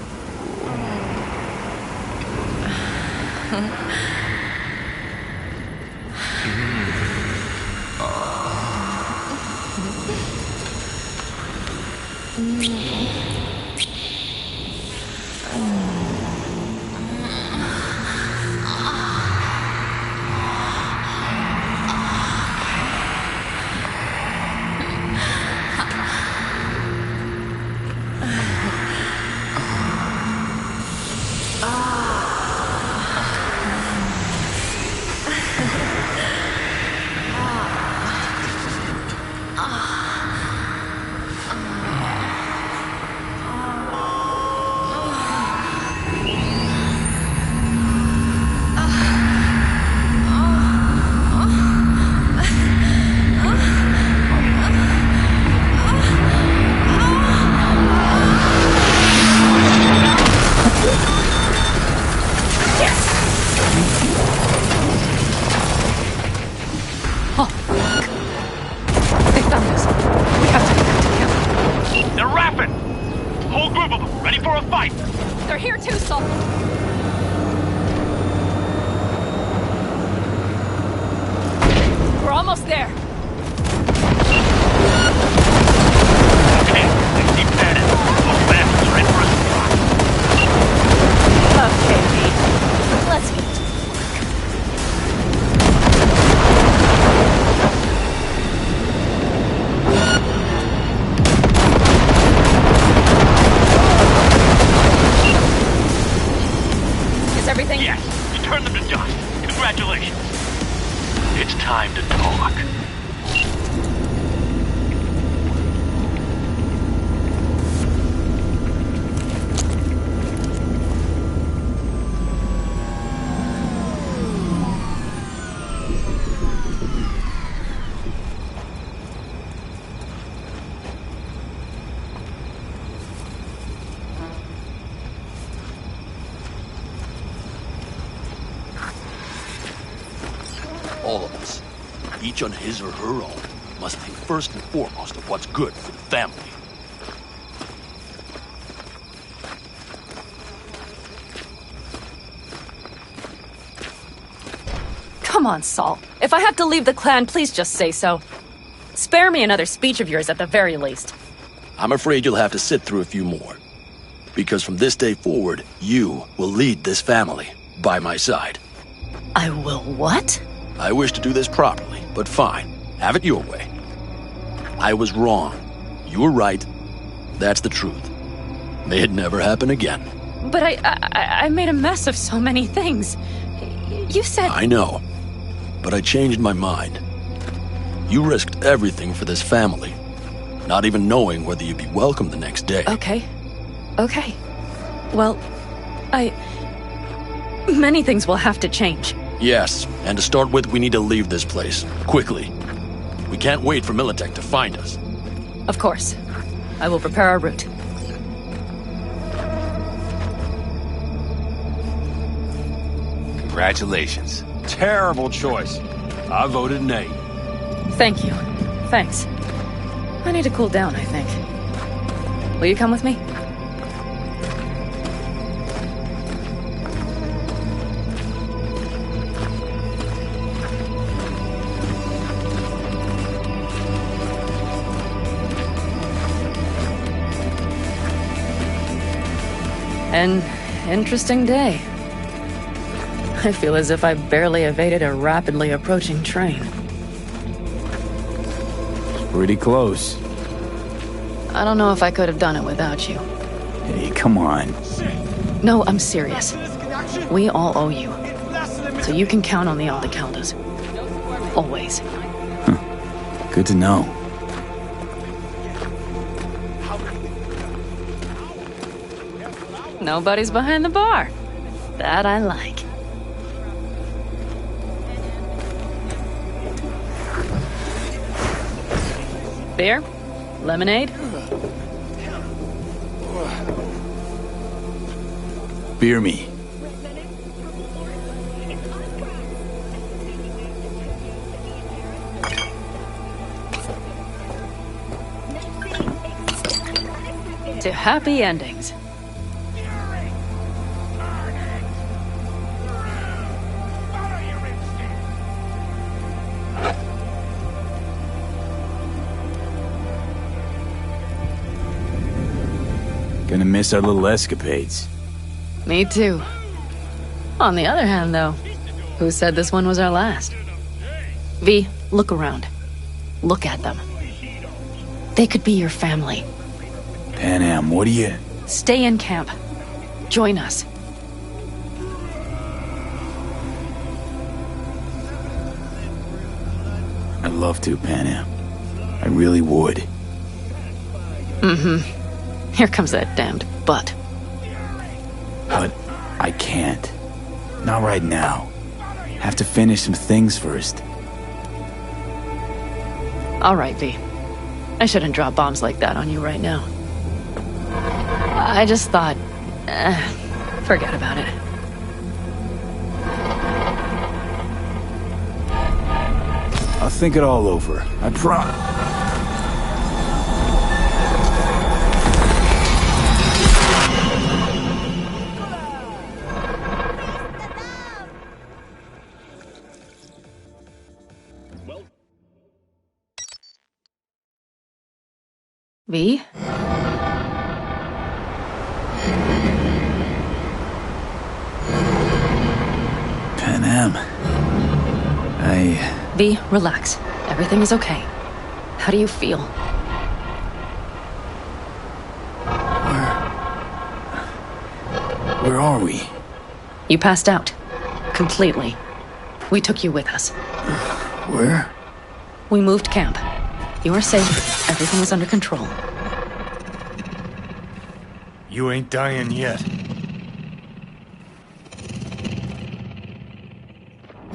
All of us, each on his or her own, must think first and foremost of what's good for the family. Come on, Saul. If I have to leave the clan, please just say so. Spare me another speech of yours at the very least. I'm afraid you'll have to sit through a few more. Because from this day forward, you will lead this family by my side. I will what? I wish to do this properly, but fine. Have it your way. I was wrong. You were right. That's the truth. May it never happen again. But I made a mess of so many things. You said... I know. But I changed my mind. You risked everything for this family, not even knowing whether you'd be welcome the next day. Okay. Okay. Well, many things will have to change. Yes, and to start with, we need to leave this place. Quickly. We can't wait for Militech to find us. Of course. I will prepare our route. Congratulations. Terrible choice. I voted nay. Thank you. Thanks. I need to cool down, I think. Will you come with me? An interesting day. I feel as if I barely evaded a rapidly approaching train. Pretty close. I don't know if I could have done it without you. Hey, come on. No, I'm serious. We all owe you. So you can count on the Aldecaldos. Always. Good to know. Nobody's behind the bar. That I like. Beer? Lemonade? Beer me. To happy endings. Gonna miss our little escapades. Me too. On the other hand, though, who said this one was our last? V, look around. Look at them. They could be your family. Panam, what do you... Stay in camp. Join us. I'd love to, Panam. I really would. Mm-hmm. Here comes that damned butt. But I can't. Not right now. Have to finish some things first. All right, V. I shouldn't drop bombs like that on you right now. I just thought... forget about it. I'll think it all over. I promise. V? Panam. V, relax. Everything is okay. How do you feel? Where are we? You passed out. Completely. We took you with us. Where? We moved camp. You are safe. Everything is under control. You ain't dying yet.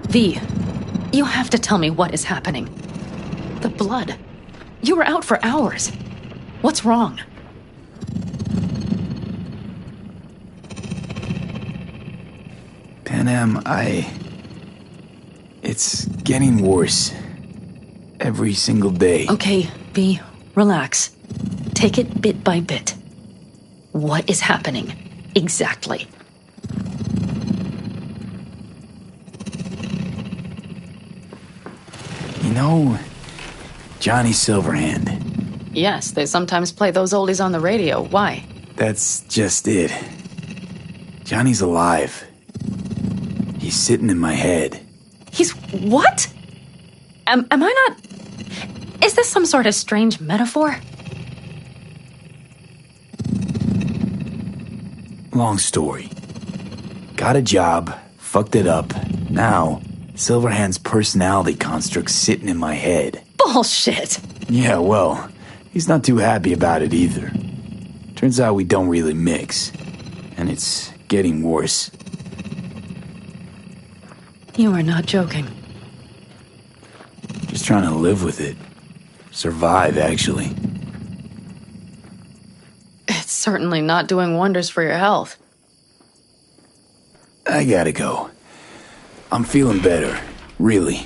V, you have to tell me what is happening. The blood. You were out for hours. What's wrong? Panam, it's getting worse. Every single day. Okay, V, relax. Take it bit by bit. What is happening? Exactly. You know, Johnny Silverhand. Yes, they sometimes play those oldies on the radio. Why? That's just it. Johnny's alive. He's sitting in my head. He's what? Am I not... Is this some sort of strange metaphor? Long story. Got a job, fucked it up. Now, Silverhand's personality construct's sitting in my head. Bullshit! Yeah, well, he's not too happy about it either. Turns out we don't really mix. And it's getting worse. You are not joking. Just trying to live with it. Survive, actually. It's certainly not doing wonders for your health. I gotta go. I'm feeling better. Really.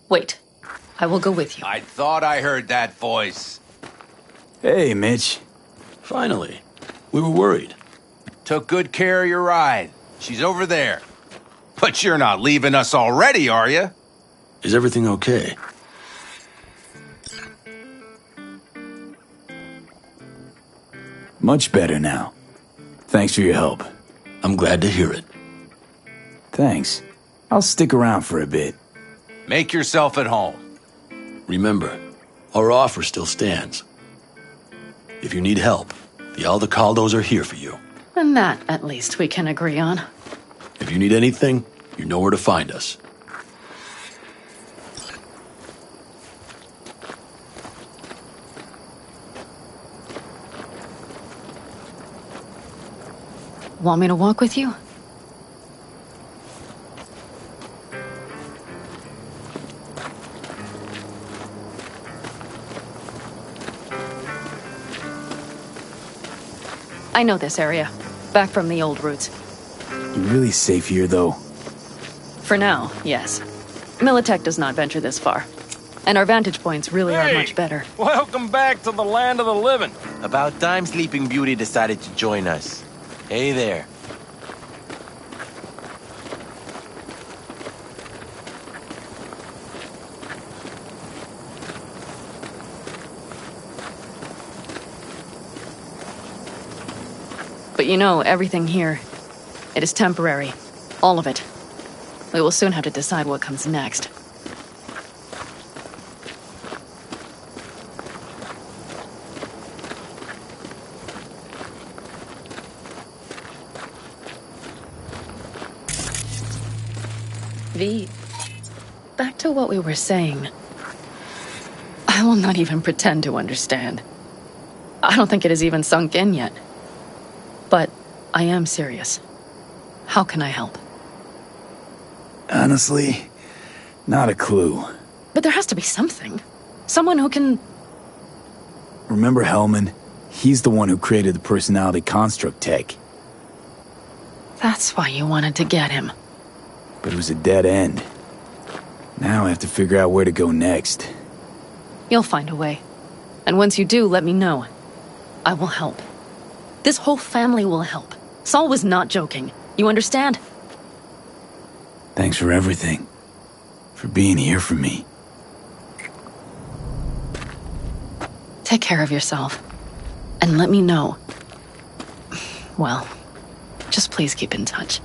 Wait. I will go with you. I thought I heard that voice. Hey, Mitch. Finally. We were worried. Took good care of your ride. She's over there. But you're not leaving us already, are you? Is everything okay? Much better now. Thanks for your help. I'm glad to hear it. Thanks. I'll stick around for a bit. Make yourself at home. Remember, our offer still stands. If you need help, the Aldecaldos are here for you. And that, at least, we can agree on. If you need anything, you know where to find us. Want me to walk with you? I know this area. Back from the old routes. You really safe here, though? For now, yes. Militech does not venture this far. And our vantage points really are much better. Welcome back to the land of the living. About time Sleeping Beauty decided to join us. Hey there. But you know, everything here, it is temporary. All of it. We will soon have to decide what comes next. V, back to what we were saying. I will not even pretend to understand. I don't think it has even sunk in yet. But I am serious. How can I help? Honestly, not a clue. But there has to be something. Someone who can... Remember Hellman? He's the one who created the personality construct tech. That's why you wanted to get him. But it was a dead end. Now I have to figure out where to go next. You'll find a way. And once you do, let me know. I will help. This whole family will help. Saul was not joking. You understand? Thanks for everything. For being here for me. Take care of yourself. And let me know. Well, just please keep in touch.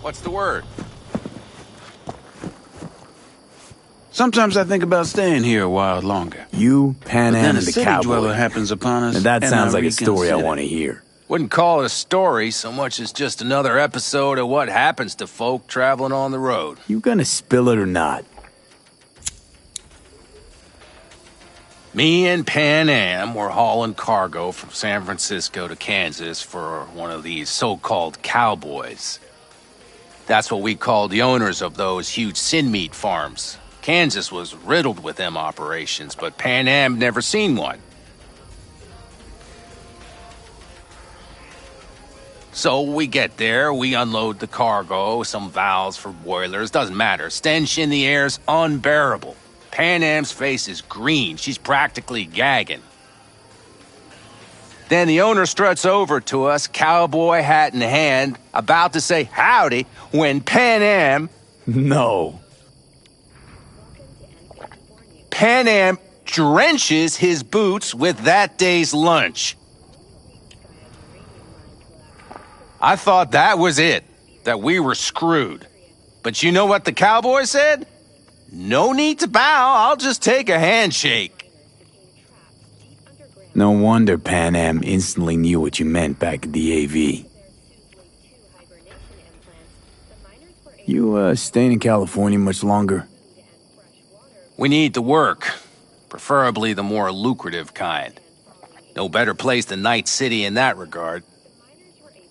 What's the word? Sometimes I think about staying here a while longer. You, Pan But Am, then and a the city cowboy. dweller happens upon us. Now that and sounds I like a story I reconsider. want to hear. Wouldn't call it a story so much as just another episode of what happens to folk traveling on the road. You gonna spill it or not? Me and Pan Am were hauling cargo from San Francisco to Kansas for one of these so-called cowboys. That's what we called the owners of those huge sin meat farms. Kansas was riddled with them operations, but Pan Am never seen one. So we get there, we unload the cargo, some valves for boilers, doesn't matter. Stench in the air's unbearable. Pan Am's face is green, she's practically gagging. Then the owner struts over to us, cowboy hat in hand, about to say howdy, when Pan Am... No. Pan Am drenches his boots with that day's lunch. I thought that was it, that we were screwed. But you know what the cowboy said? No need to bow, I'll just take a handshake. No wonder Pan Am instantly knew what you meant back at the AV. You, staying in California much longer? We need the work, preferably the more lucrative kind. No better place than Night City in that regard.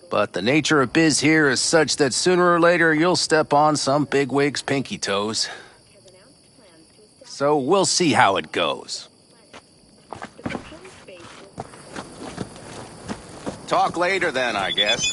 But the nature of biz here is such that sooner or later you'll step on some bigwig's pinky toes. So we'll see how it goes. Talk later then, I guess.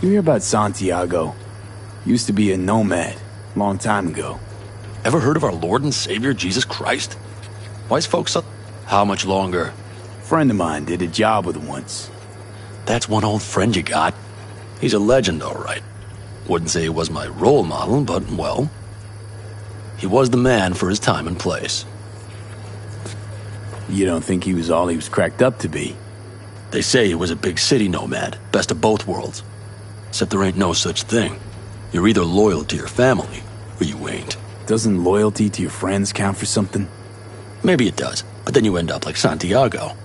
You hear about Santiago? Used to be a nomad, long time ago. Ever heard of our Lord and Savior, Jesus Christ? Why's folks up? How much longer? Friend of mine did a job with him once. That's one old friend you got. He's a legend, all right. Wouldn't say he was my role model, but, well, he was the man for his time and place. You don't think he was all he was cracked up to be? They say he was a big city nomad, best of both worlds. Except there ain't no such thing. You're either loyal to your family, or you ain't. Doesn't loyalty to your friends count for something? Maybe it does, but then you end up like Santiago.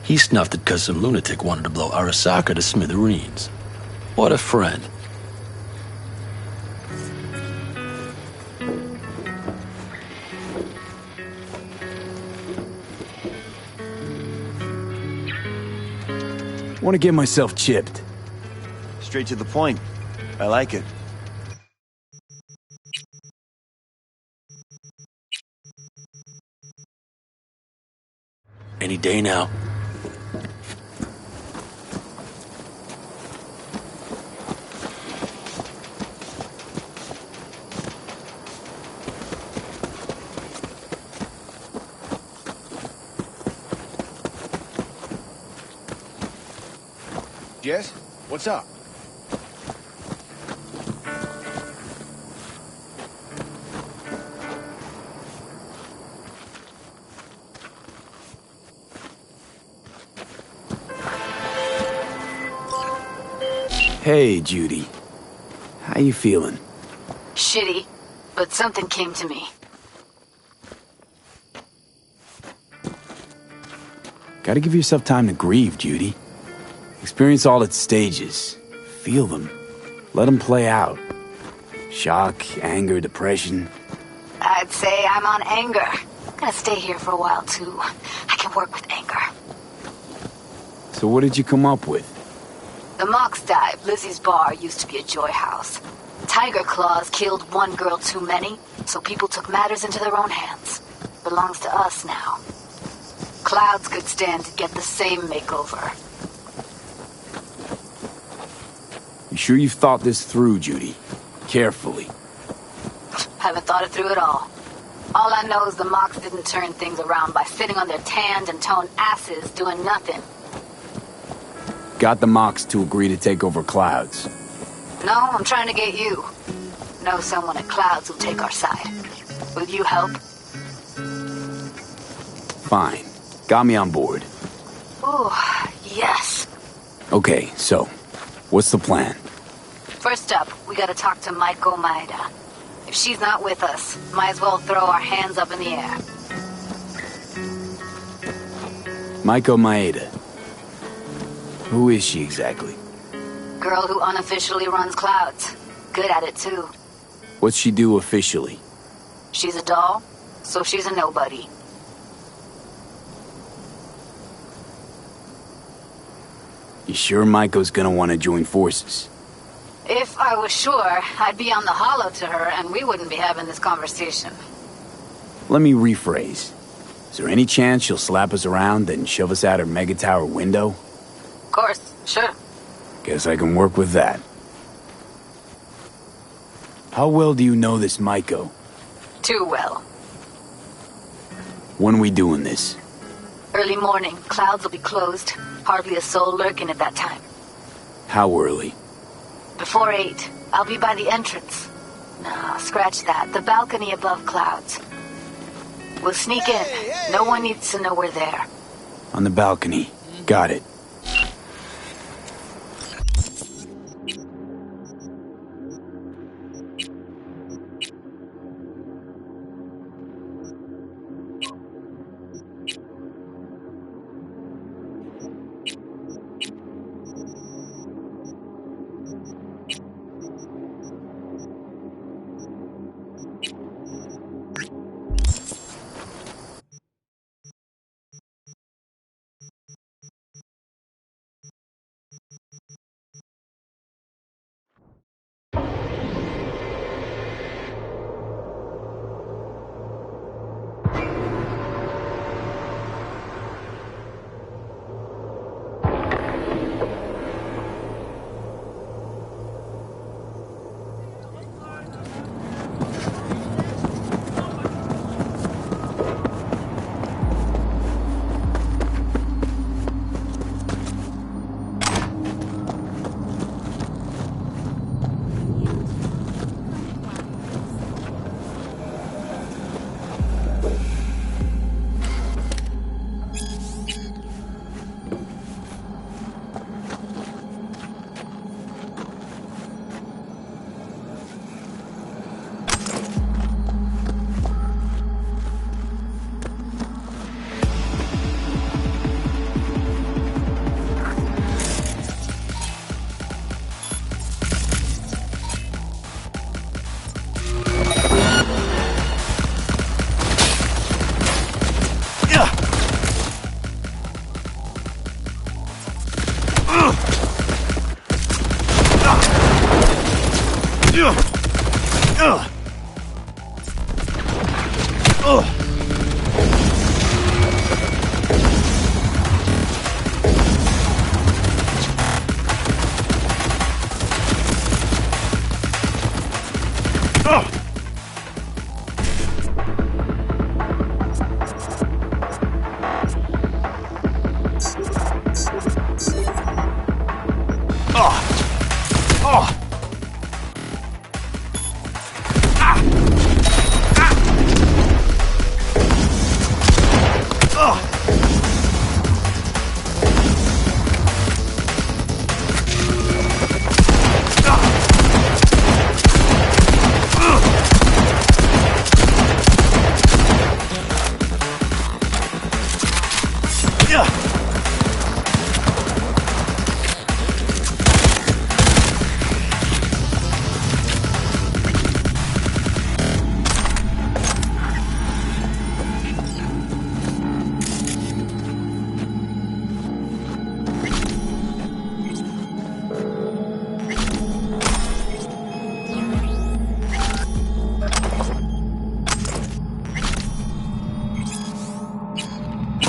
He snuffed it because some lunatic wanted to blow Arasaka to smithereens. What a friend. Want to get myself chipped. Straight to the point. I like it. Any day now. Jess, what's up? Hey, Judy. How you feeling? Shitty, but something came to me. Gotta give yourself time to grieve, Judy. Experience all its stages. Feel them. Let them play out. Shock, anger, depression? I'd say I'm on anger. I'm gonna stay here for a while, too. I can work with anger. So what did you come up with? The Mox Dive, Lizzie's bar, used to be a joy house. Tiger Claws killed one girl too many, so people took matters into their own hands. Belongs to us now. Clouds could stand to get the same makeover. You sure you've thought this through, Judy? Carefully. Haven't thought it through at all. All I know is the Mox didn't turn things around by sitting on their tanned and toned asses doing nothing. Got the Mox to agree to take over Clouds. No, I'm trying to get you. Know someone at Clouds who'll take our side. Will you help? Fine. Got me on board. Ooh, yes. Okay, so, what's the plan? First up, we gotta talk to Maiko Maeda. If she's not with us, might as well throw our hands up in the air. Maiko Maeda. Who is she exactly? Girl who unofficially runs Clouds. Good at it, too. What's she do officially? She's a doll, so she's a nobody. You sure Maiko's gonna want to join forces? If I was sure, I'd be on the hollow to her and we wouldn't be having this conversation. Let me rephrase. Is there any chance she'll slap us around and shove us out her mega tower window? Of course, sure. Guess I can work with that. How well do you know this Maiko? Too well. When we doing this? Early morning, Clouds will be closed. Hardly a soul lurking at that time. How early? Before 8. I'll be by the entrance. No, scratch that. The balcony above Clouds. We'll sneak in. No one needs to know we're there. On the balcony. Got it.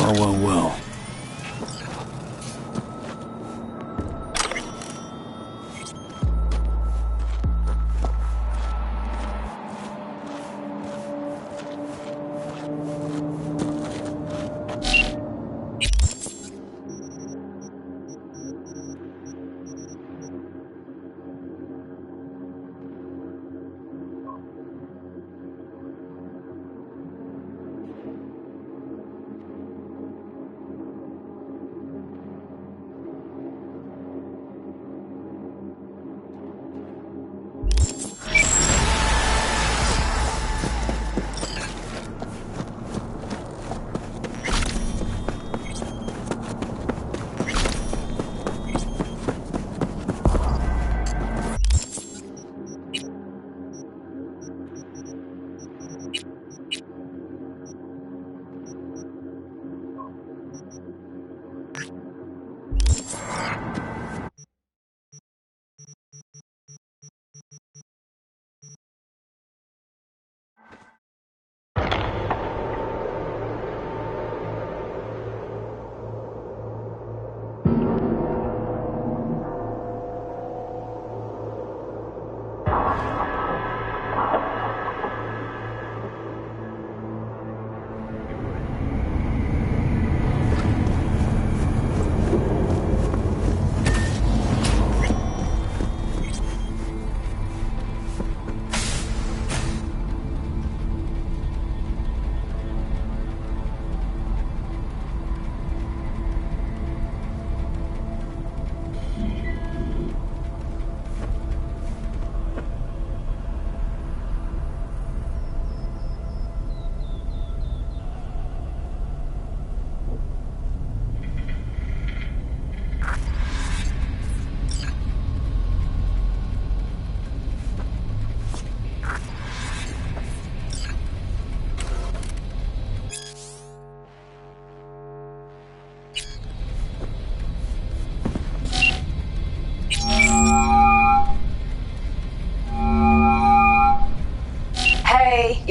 Well.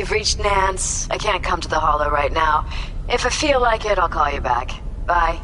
You've reached Nance. I can't come to the Hollow right now. If I feel like it, I'll call you back. Bye.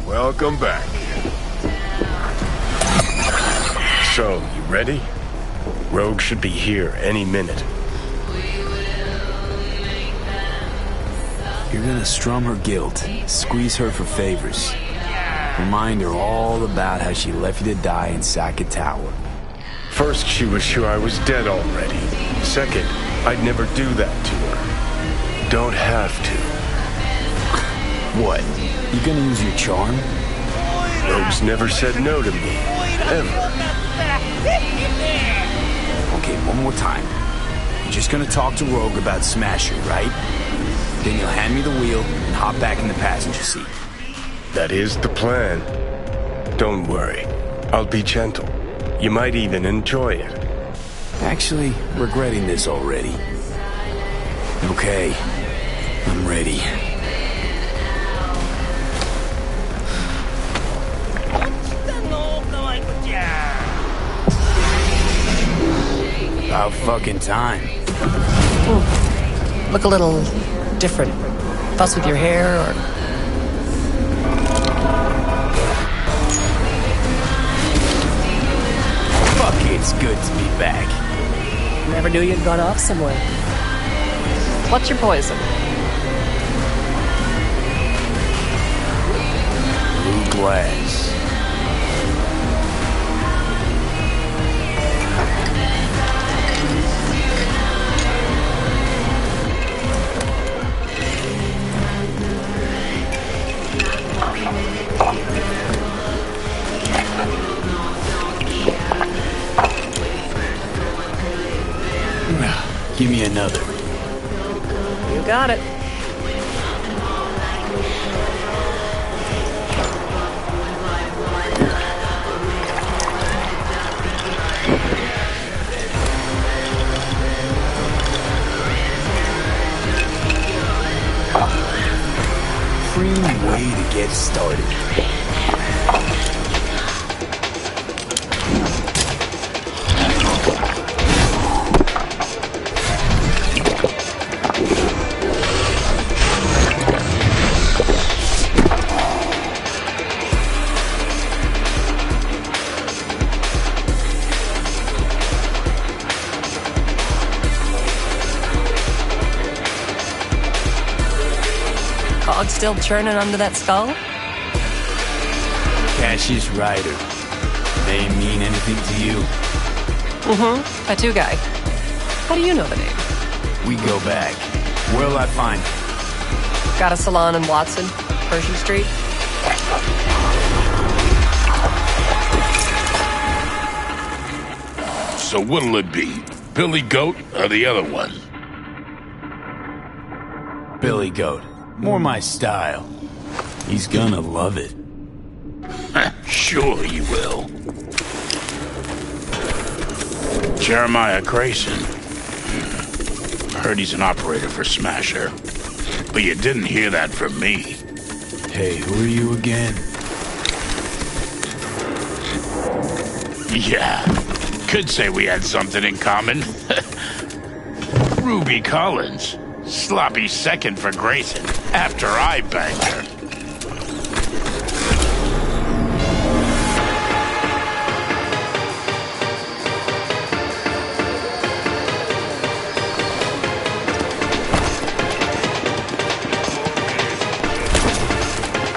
Welcome back. So, you ready? Rogue should be here any minute. You're gonna strum her guilt, squeeze her for favors. Remind her all about how she left you to die in Sackett Tower. First, she was sure I was dead already. Second, I'd never do that to her. Don't have to. What? You gonna use your charm? Rogue's never said no to me. Ever. Okay, one more time. You're just gonna talk to Rogue about Smasher, right? Then you'll hand me the wheel and hop back in the passenger seat. That is the plan. Don't worry. I'll be gentle. You might even enjoy it. Actually, regretting this already. Okay, I'm ready. fucking time. Look a little different. Fuss with your hair or... Fuck, it's good to be back. Never knew you'd gone off somewhere. What's your poison? Blue glass. Give me another. You got it. Supreme way to get started. Cog still churning under that skull? Cassius Ryder. Name mean anything to you? Mm-hmm. Tattoo guy. How do you know the name? We go back. Where'll I find him? Got a salon in Watson, Pershing Street. So what'll it be? Billy Goat or the other one? Billy Goat. More my style. He's gonna love it. Sure he will. Jeremiah Grayson. Heard he's an operator for Smasher. But you didn't hear that from me. Hey, who are you again? Yeah, could say we had something in common. Ruby Collins. Sloppy second for Grayson, after I banged her.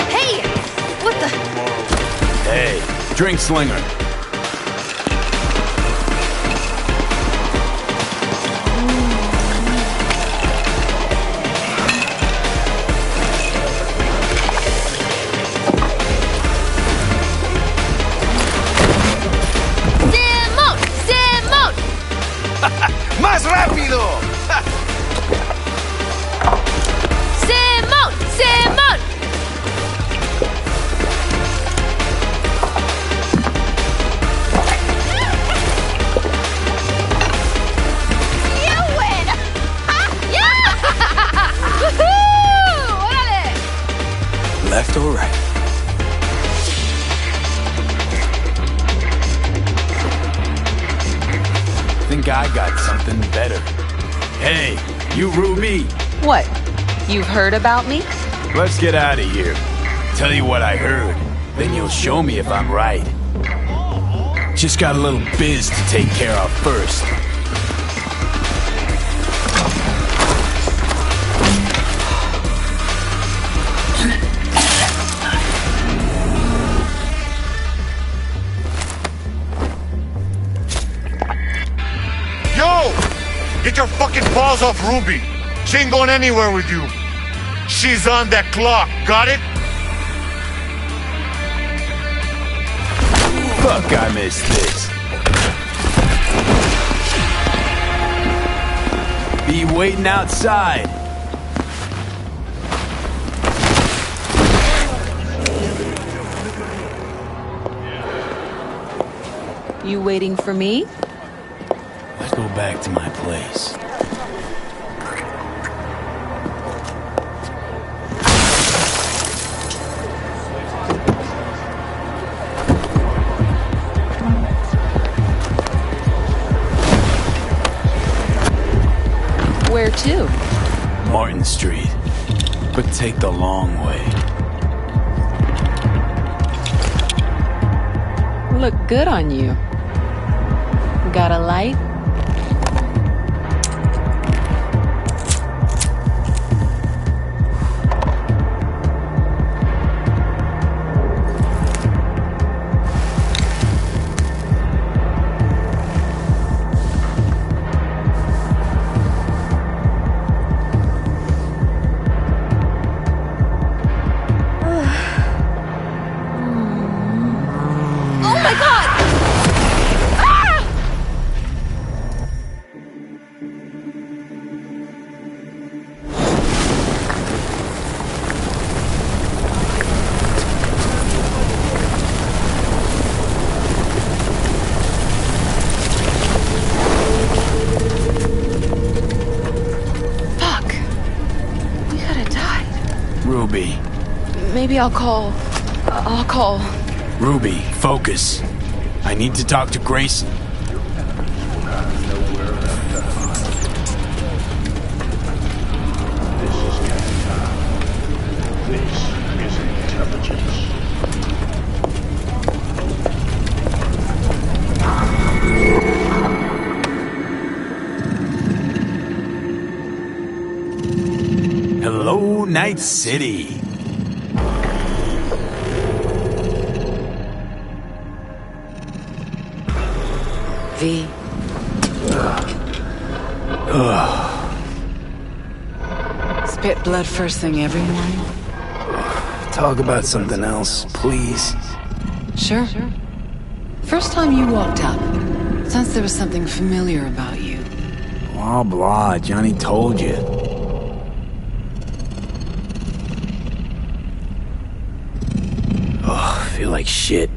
Hey! What the? Hey, drink slinger. ¡Más rápido! ¡Simón! ¡Simón! ¡You win! ¡Yeah! ¡Woohoo! ¡Órale! Left or right? Think I got something better. Hey, you Ruby. What? You've heard about me? Let's get out of here. Tell you what I heard. Then you'll show me if I'm right. Just got a little biz to take care of first. Yo! Get your fucking balls off Ruby. She ain't going anywhere with you. She's on that clock, got it? Fuck, I missed this. Be waiting outside. You waiting for me? Let's go back to my place. street, but take the long way. Look good on you. Got a light? Ruby. Maybe I'll call. Ruby, focus. I need to talk to Grayson. Hello, Night City. V. Spit blood first thing every morning? Talk about something else, please. Sure. First time you walked up, sensed there was something familiar about you. Blah, blah. Johnny told you. I feel like shit.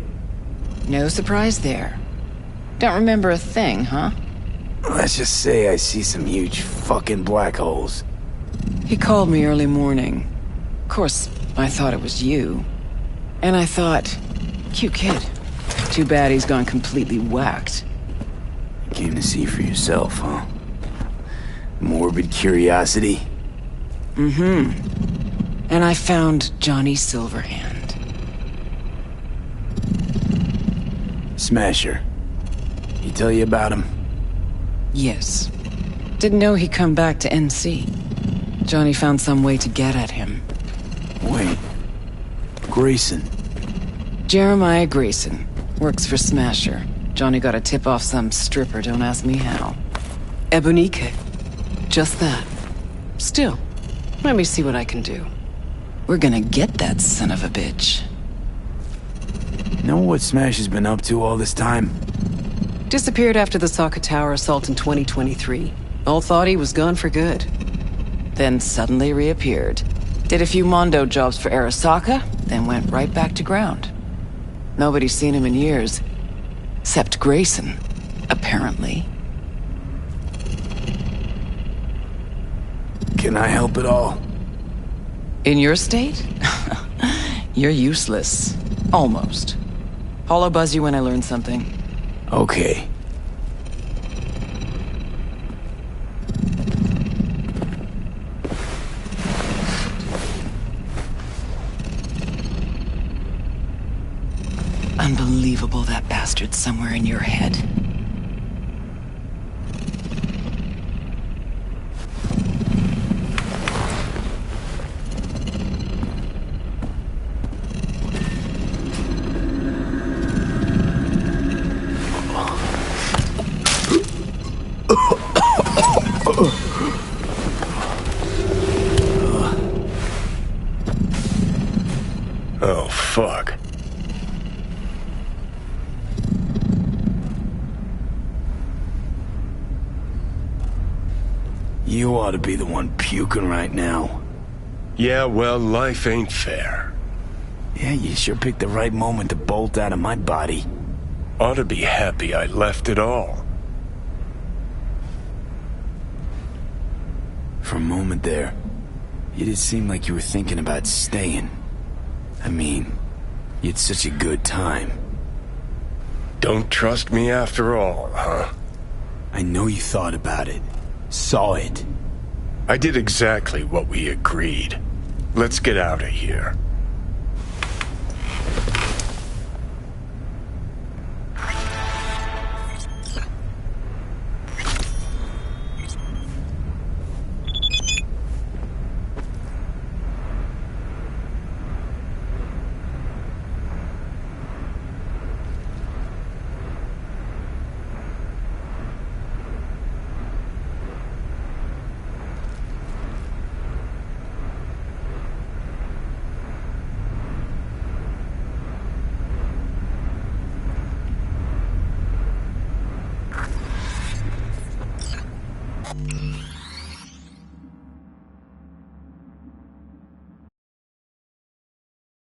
No surprise there. Don't remember a thing, huh? Let's just say I see some huge fucking black holes. He called me early morning. Of course, I thought it was you. And I thought, cute kid. Too bad he's gone completely whacked. You came to see for yourself, huh? Morbid curiosity? Mm-hmm. And I found Johnny Silverhand. Smasher. He tell you about him? Yes. Didn't know he'd come back to NC. Johnny found some way to get at him. Wait. Grayson. Jeremiah Grayson. Works for Smasher. Johnny got a tip off some stripper, don't ask me how. Ebonique. Just that. Still, let me see what I can do. We're gonna get that son of a bitch. Know what Smash has been up to all this time? Disappeared after the Sokka Tower assault in 2023. All thought he was gone for good. Then suddenly reappeared. Did a few Mondo jobs for Arasaka, then went right back to ground. Nobody's seen him in years. Except Grayson, apparently. Can I help at all? In your state? You're useless. Almost. I'll buzz you when I learn something. Okay. Unbelievable that bastard's somewhere in your head. Oh, fuck. You ought to be the one puking right now. Yeah, well, life ain't fair. Yeah, you sure picked the right moment to bolt out of my body. Ought to be happy I left it all. For a moment there, it did seem like you were thinking about staying. I mean, you had such a good time. Don't trust me after all, huh? I know you thought about it. Saw it. I did exactly what we agreed. Let's get out of here.